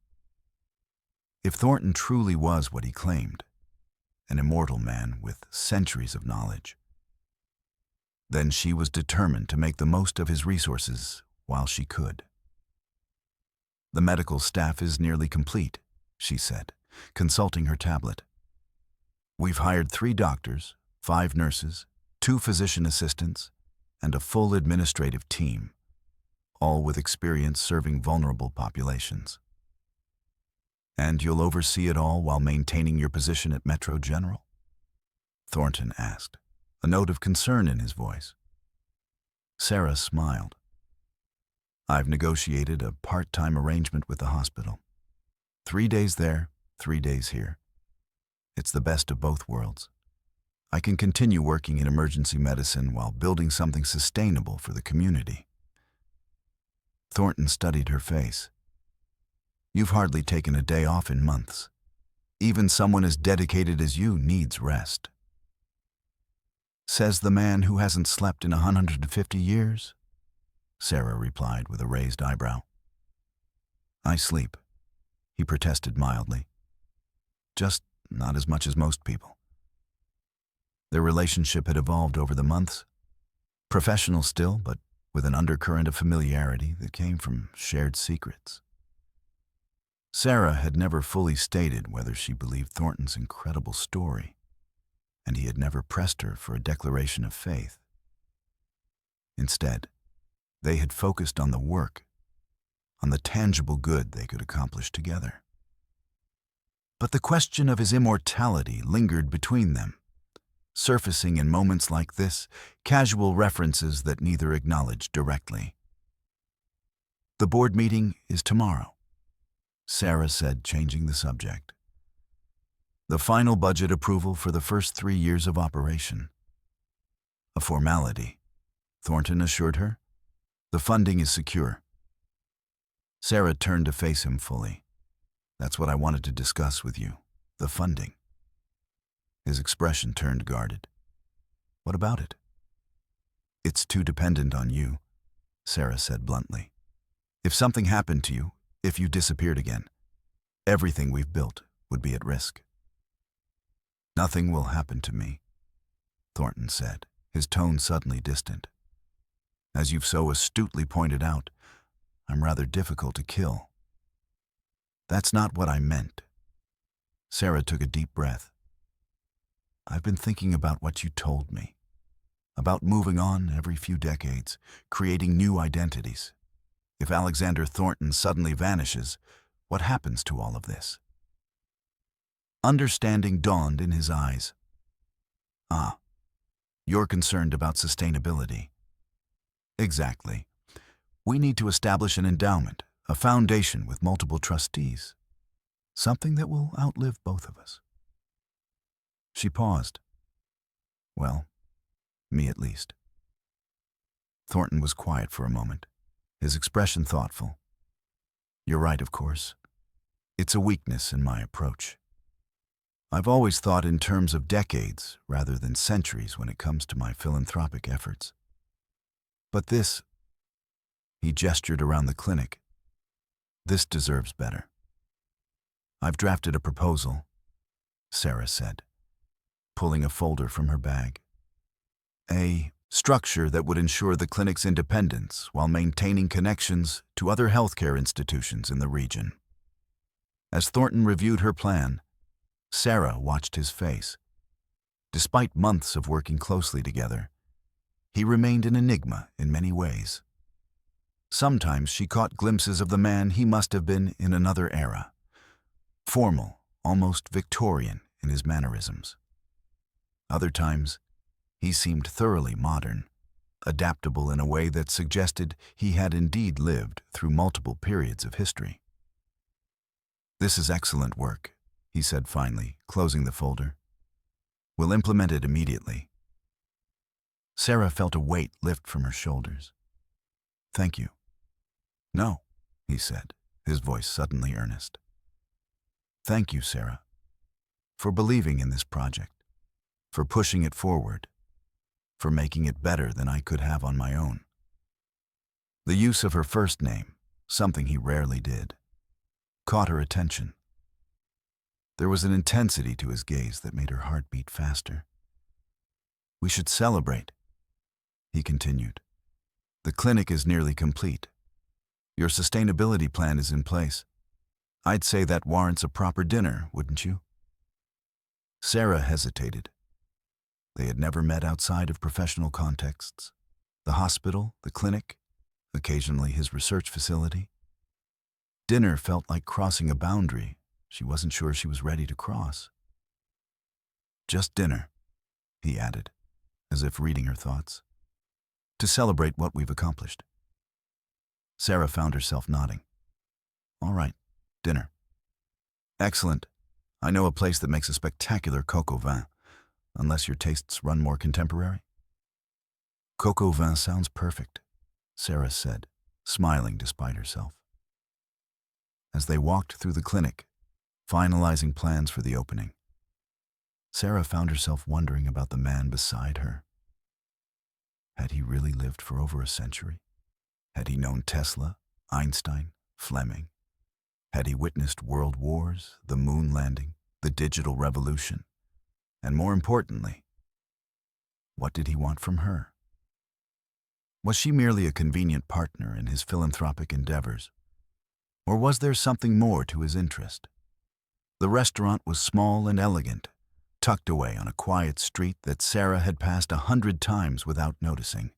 If Thornton truly was what he claimed, an immortal man with centuries of knowledge, then she was determined to make the most of his resources while she could. "The medical staff is nearly complete," she said, consulting her tablet. "We've hired 3 doctors, 5 nurses, 2 physician assistants, and a full administrative team, all with experience serving vulnerable populations." "And you'll oversee it all while maintaining your position at Metro General?" Thornton asked, a note of concern in his voice. Sarah smiled. "I've negotiated a part-time arrangement with the hospital. 3 days there, 3 days here. It's the best of both worlds. I can continue working in emergency medicine while building something sustainable for the community." Thornton studied her face. "You've hardly taken a day off in months. Even someone as dedicated as you needs rest." "Says the man who hasn't slept in 150 years, Sarah replied with a raised eyebrow. "I sleep," he protested mildly. "Just not as much as most people." Their relationship had evolved over the months, professional still, but with an undercurrent of familiarity that came from shared secrets. Sarah had never fully stated whether she believed Thornton's incredible story. and he had never pressed her for a declaration of faith. Instead, they had focused on the work, on the tangible good they could accomplish together. But the question of his immortality lingered between them, surfacing in moments like this, casual references that neither acknowledged directly. "The board meeting is tomorrow," Sarah said, changing the subject. "The final budget approval for the first 3 years of operation." "A formality," Thornton assured her. "The funding is secure." Sarah turned to face him fully. "That's what I wanted to discuss with you, the funding." His expression turned guarded. "What about it?" "It's too dependent on you," Sarah said bluntly. "If something happened to you, if you disappeared again, everything we've built would be at risk." "Nothing will happen to me," Thornton said, his tone suddenly distant. "As you've so astutely pointed out, I'm rather difficult to kill." "That's not what I meant." Sarah took a deep breath. "I've been thinking about what you told me, about moving on every few decades, creating new identities. If Alexander Thornton suddenly vanishes, what happens to all of this?" Understanding dawned in his eyes. "Ah, you're concerned about sustainability." "Exactly. We need to establish an endowment, a foundation with multiple trustees, something that will outlive both of us." She paused. "Well, me at least." Thornton was quiet for a moment, his expression thoughtful. "You're right, of course. It's a weakness in my approach. I've always thought in terms of decades rather than centuries when it comes to my philanthropic efforts. But this," he gestured around the clinic, "this deserves better." "I've drafted a proposal," Sarah said, pulling a folder from her bag. "A structure that would ensure the clinic's independence while maintaining connections to other healthcare institutions in the region." As Thornton reviewed her plan, Sarah watched his face. Despite months of working closely together, he remained an enigma in many ways. Sometimes she caught glimpses of the man he must have been in another era, formal, almost Victorian in his mannerisms. Other times, he seemed thoroughly modern, adaptable in a way that suggested he had indeed lived through multiple periods of history. "This is excellent work," he said finally, closing the folder. "We'll implement it immediately." Sarah felt a weight lift from her shoulders. "Thank you." "No," he said, his voice suddenly earnest. "Thank you, Sarah, for believing in this project, for pushing it forward, for making it better than I could have on my own." The use of her first name, something he rarely did, caught her attention. There was an intensity to his gaze that made her heart beat faster. "We should celebrate," he continued. "The clinic is nearly complete. Your sustainability plan is in place. I'd say that warrants a proper dinner, wouldn't you?" Sarah hesitated. They had never met outside of professional contexts. The hospital, the clinic, occasionally his research facility. Dinner felt like crossing a boundary she wasn't sure she was ready to cross. "Just dinner," he added, as if reading her thoughts, "to celebrate what we've accomplished." Sarah found herself nodding. "All right, dinner." "Excellent. I know a place that makes a spectacular coq au vin, unless your tastes run more contemporary." "Coq au vin sounds perfect," Sarah said, smiling despite herself. As they walked through the clinic, finalizing plans for the opening, Sarah found herself wondering about the man beside her. Had he really lived for over a century? Had he known Tesla, Einstein, Fleming? Had he witnessed world wars, the moon landing, the digital revolution? And more importantly, what did he want from her? Was she merely a convenient partner in his philanthropic endeavors? Or was there something more to his interest? The restaurant was small and elegant, tucked away on a quiet street that Sarah had passed 100 times without noticing.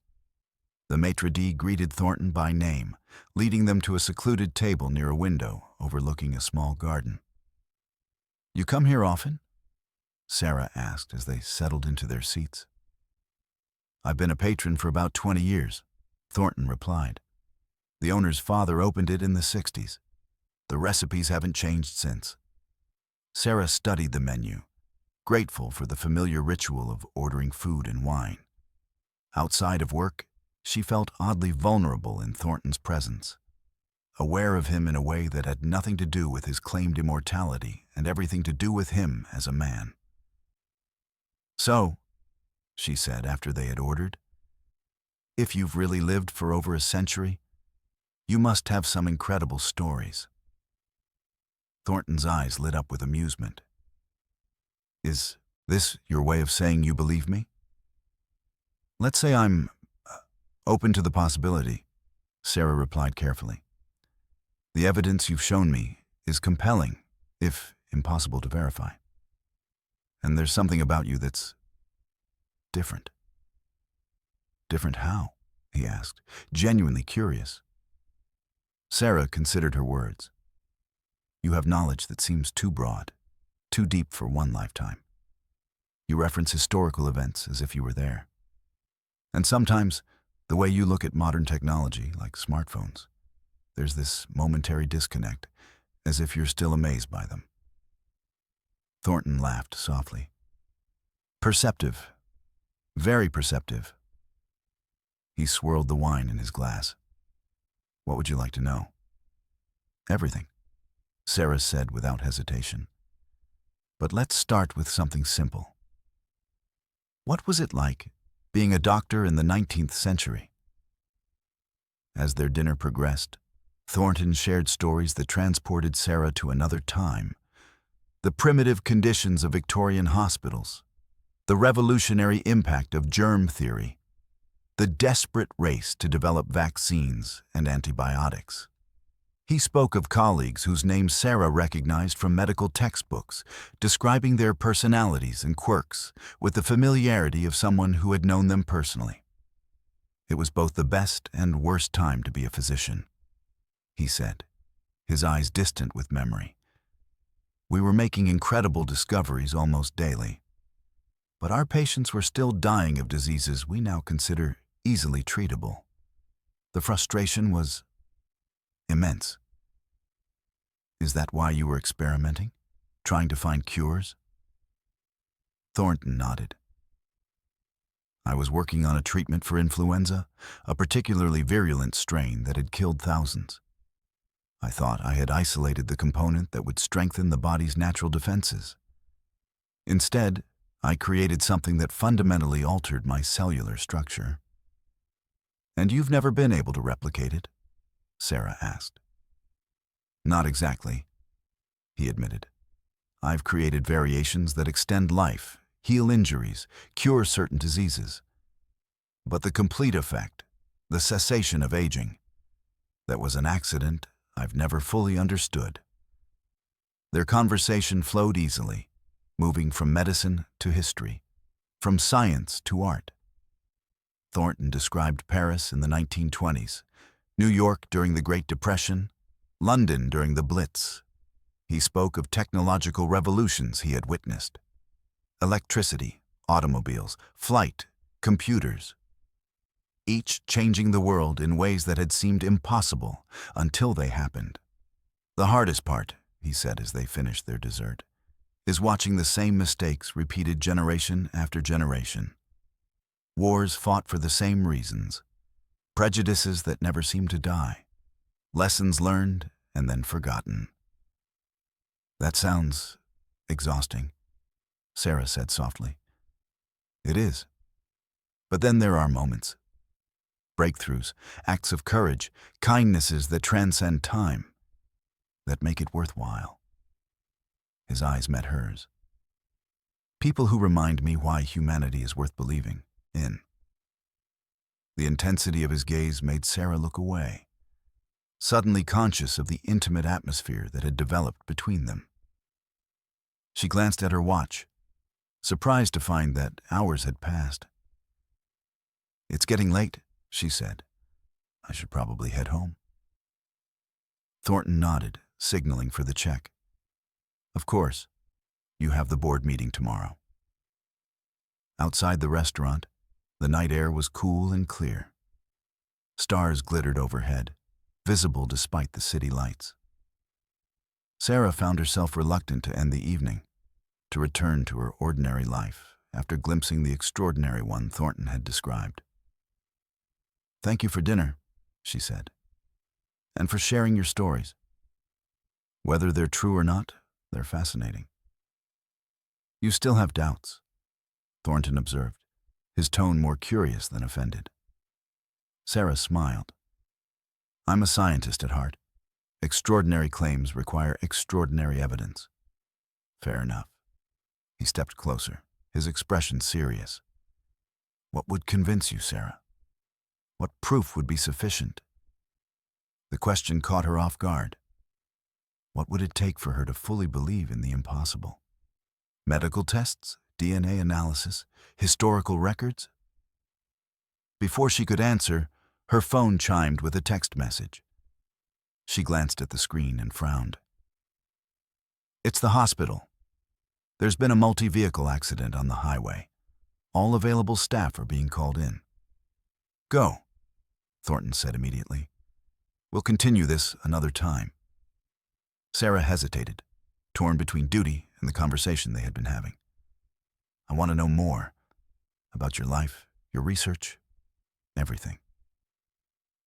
The maitre d' greeted Thornton by name, leading them to a secluded table near a window overlooking a small garden. "You come here often?" Sarah asked as they settled into their seats. "I've been a patron for about 20 years, Thornton replied. "The owner's father opened it in the 60s. The recipes haven't changed since." Sarah studied the menu, grateful for the familiar ritual of ordering food and wine. Outside of work, she felt oddly vulnerable in Thornton's presence, aware of him in a way that had nothing to do with his claimed immortality and everything to do with him as a man. "So," she said after they had ordered, "if you've really lived for over a century, you must have some incredible stories." Thornton's eyes lit up with amusement. "Is this your way of saying you believe me?" "Let's say I'm open to the possibility," Sarah replied carefully. "The evidence you've shown me is compelling, if impossible to verify. And there's something about you that's different." "Different how?" he asked, genuinely curious. Sarah considered her words. "You have knowledge that seems too broad, too deep for one lifetime. You reference historical events as if you were there. And sometimes, the way you look at modern technology, like smartphones, there's this momentary disconnect, as if you're still amazed by them." Thornton laughed softly. "Perceptive. Very perceptive." He swirled the wine in his glass. "What would you like to know?" "Everything," Sarah said without hesitation. "But let's start with something simple. What was it like being a doctor in the 19th century?" As their dinner progressed, Thornton shared stories that transported Sarah to another time. The primitive conditions of Victorian hospitals, the revolutionary impact of germ theory, the desperate race to develop vaccines and antibiotics. He spoke of colleagues whose names Sarah recognized from medical textbooks, describing their personalities and quirks with the familiarity of someone who had known them personally. "It was both the best and worst time to be a physician," he said, his eyes distant with memory. "We were making incredible discoveries almost daily. But our patients were still dying of diseases we now consider easily treatable. The frustration was immense." "Is that why you were experimenting? Trying to find cures?" Thornton nodded. "I was working on a treatment for influenza, a particularly virulent strain that had killed thousands. I thought I had isolated the component that would strengthen the body's natural defenses. Instead, I created something that fundamentally altered my cellular structure." "And you've never been able to replicate it?" Sarah asked. "Not exactly," he admitted. "I've created variations that extend life, heal injuries, cure certain diseases. But the complete effect, the cessation of aging, that was an accident I've never fully understood." Their conversation flowed easily, moving from medicine to history, from science to art. Thornton described Paris in the 1920s, New York during the Great Depression, London during the Blitz. He spoke of technological revolutions he had witnessed. Electricity, automobiles, flight, computers. Each changing the world in ways that had seemed impossible until they happened. "The hardest part," he said as they finished their dessert, "is watching the same mistakes repeated generation after generation. Wars fought for the same reasons. Prejudices that never seem to die. Lessons learned and then forgotten." "That sounds exhausting," Sarah said softly. "It is. But then there are moments. Breakthroughs, acts of courage, kindnesses that transcend time, that make it worthwhile." His eyes met hers. "People who remind me why humanity is worth believing in." The intensity of his gaze made Sarah look away, suddenly conscious of the intimate atmosphere that had developed between them. She glanced at her watch. surprised to find that hours had passed. "It's getting late," she said. "I should probably head home." Thornton nodded, signaling for the check. "Of course. You have the board meeting tomorrow." Outside the restaurant, the night air was cool and clear. Stars glittered overhead, visible despite the city lights. Sarah found herself reluctant to end the evening, to return to her ordinary life after glimpsing the extraordinary one Thornton had described. "Thank you for dinner," she said, "and for sharing your stories. Whether they're true or not, they're fascinating." "You still have doubts," Thornton observed, his tone more curious than offended. Sarah smiled. "I'm a scientist at heart. Extraordinary claims require extraordinary evidence." "Fair enough." He stepped closer, his expression serious. "What would convince you, Sarah? What proof would be sufficient?" The question caught her off guard. What would it take for her to fully believe in the impossible? Medical tests, DNA analysis, historical records? Before she could answer, her phone chimed with a text message. She glanced at the screen and frowned. "It's the hospital. There's been a multi-vehicle accident on the highway. All available staff are being called in." "Go," Thornton said immediately. "We'll continue this another time." Sarah hesitated, torn between duty and the conversation they had been having. "I want to know more about your life, your research, everything."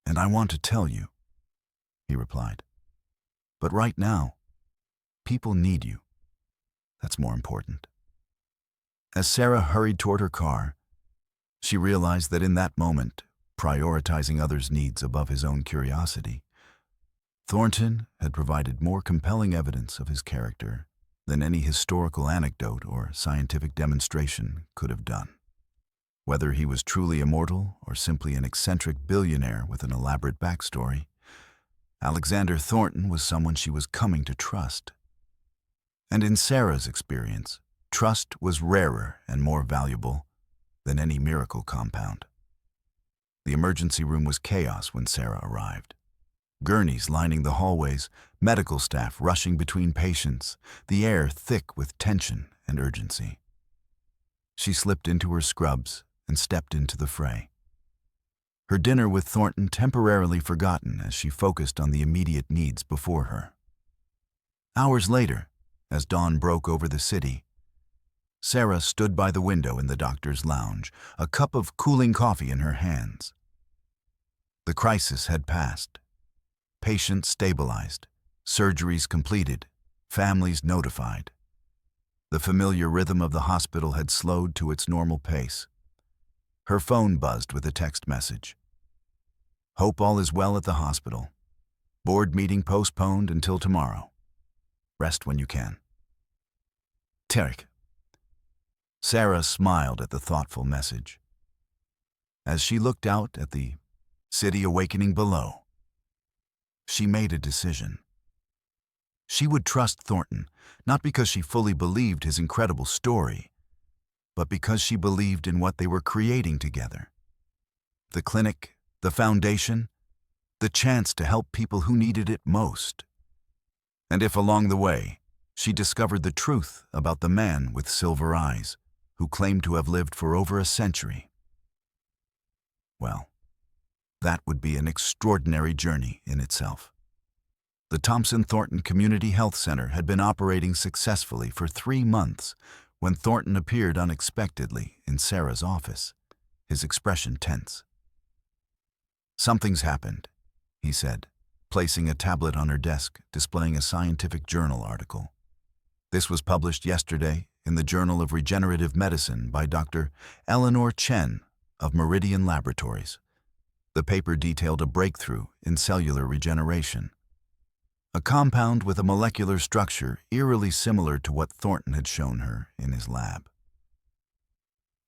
"And I want to tell you," he replied. "But right now, people need you. That's more important." As Sarah hurried toward her car, she realized that in that moment, prioritizing others' needs above his own curiosity, Thornton had provided more compelling evidence of his character than any historical anecdote or scientific demonstration could have done. Whether he was truly immortal or simply an eccentric billionaire with an elaborate backstory, Alexander Thornton was someone she was coming to trust. And in Sarah's experience, trust was rarer and more valuable than any miracle compound. The emergency room was chaos when Sarah arrived. Gurneys lining the hallways, medical staff rushing between patients, the air thick with tension and urgency. She slipped into her scrubs and stepped into the fray. Her dinner with Thornton temporarily forgotten as she focused on the immediate needs before her. Hours later, as dawn broke over the city, Sarah stood by the window in the doctor's lounge, a cup of cooling coffee in her hands. The crisis had passed. Patients stabilized, surgeries completed, families notified. The familiar rhythm of the hospital had slowed to its normal pace. Her phone buzzed with a text message. "Hope all is well at the hospital. Board meeting postponed until tomorrow. Rest when you can. Tarek." Sarah smiled at the thoughtful message. As she looked out at the city awakening below, she made a decision. She would trust Thornton, not because she fully believed his incredible story, but because she believed in what they were creating together. The clinic, the foundation, the chance to help people who needed it most. And if along the way, she discovered the truth about the man with silver eyes, who claimed to have lived for over a century, well, that would be an extraordinary journey in itself. The Thompson Thornton Community Health Center had been operating successfully for 3 months when Thornton appeared unexpectedly in Sarah's office, his expression tense. "Something's happened," he said, placing a tablet on her desk displaying a scientific journal article. This was published yesterday in the Journal of Regenerative Medicine by Dr. Eleanor Chen of Meridian Laboratories. The paper detailed a breakthrough in cellular regeneration, a compound with a molecular structure eerily similar to what Thornton had shown her in his lab.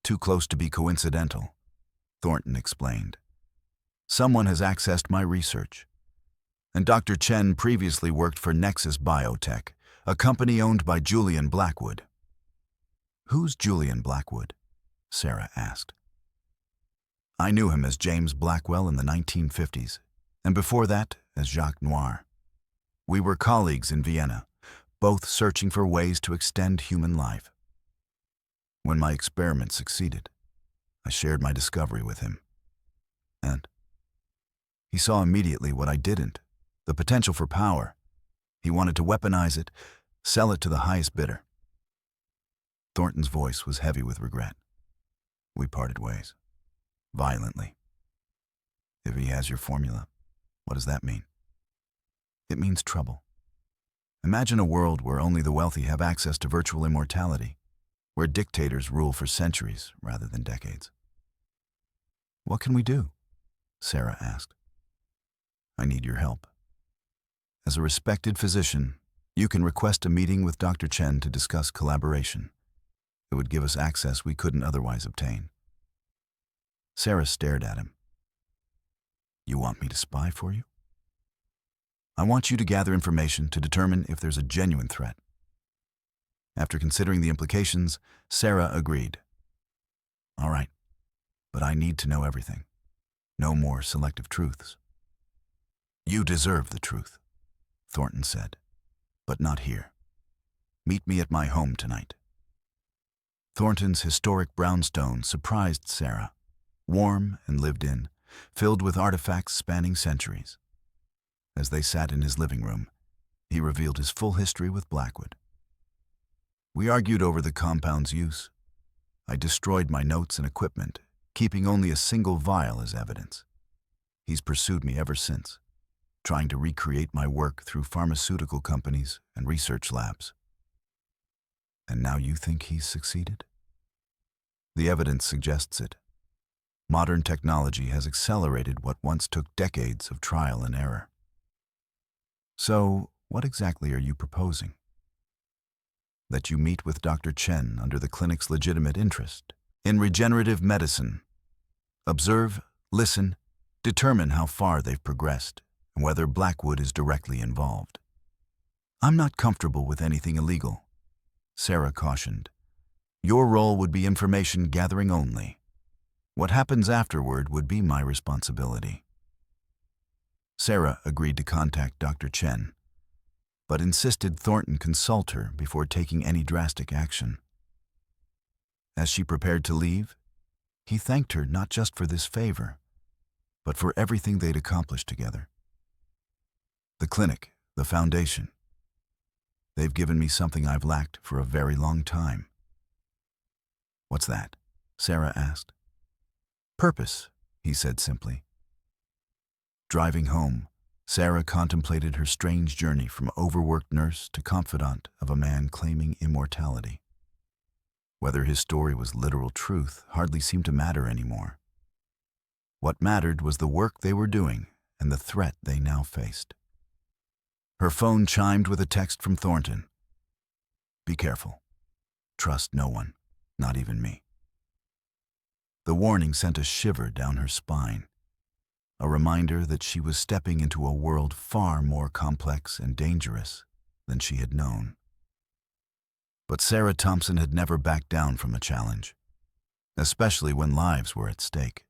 "Too close to be coincidental," Thornton explained. "Someone has accessed my research. And Dr. Chen previously worked for Nexus Biotech, a company owned by Julian Blackwood." Who's Julian Blackwood? Sarah asked. I knew him as James Blackwell in the 1950s, and before that as Jacques Noir. We were colleagues in Vienna, both searching for ways to extend human life. When my experiment succeeded, I shared my discovery with him. And he saw immediately what I didn't, the potential for power. He wanted to weaponize it, sell it to the highest bidder. Thornton's voice was heavy with regret. We parted ways. Violently. If he has your formula, what does that mean? It means trouble. Imagine a world where only the wealthy have access to virtual immortality, where dictators rule for centuries rather than decades. What can we do? Sarah asked. I need your help. As a respected physician, you can request a meeting with Dr. Chen to discuss collaboration. It would give us access we couldn't otherwise obtain. Sarah stared at him. You want me to spy for you? I want you to gather information to determine if there's a genuine threat. After considering the implications, Sarah agreed. All right, but I need to know everything. No more selective truths. You deserve the truth, Thornton said, but not here. Meet me at my home tonight. Thornton's historic brownstone surprised Sarah, warm and lived in, filled with artifacts spanning centuries. As they sat in his living room, he revealed his full history with Blackwood. We argued over the compound's use. I destroyed my notes and equipment, keeping only a single vial as evidence. He's pursued me ever since, trying to recreate my work through pharmaceutical companies and research labs. And now you think he's succeeded? The evidence suggests it. Modern technology has accelerated what once took decades of trial and error. So, what exactly are you proposing? That you meet with Dr. Chen under the clinic's legitimate interest in regenerative medicine. Observe, listen, determine how far they've progressed and whether Blackwood is directly involved. I'm not comfortable with anything illegal, Sarah cautioned. Your role would be information gathering only. What happens afterward would be my responsibility. Sarah agreed to contact Dr. Chen, but insisted Thornton consult her before taking any drastic action. As she prepared to leave, he thanked her not just for this favor, but for everything they'd accomplished together. The clinic, the foundation. They've given me something I've lacked for a very long time. What's that? Sarah asked. Purpose, he said simply. Driving home, Sarah contemplated her strange journey from overworked nurse to confidant of a man claiming immortality. Whether his story was literal truth hardly seemed to matter anymore. What mattered was the work they were doing and the threat they now faced. Her phone chimed with a text from Thornton. Be careful. Trust no one, not even me. The warning sent a shiver down her spine, a reminder that she was stepping into a world far more complex and dangerous than she had known. But Sarah Thompson had never backed down from a challenge, especially when lives were at stake.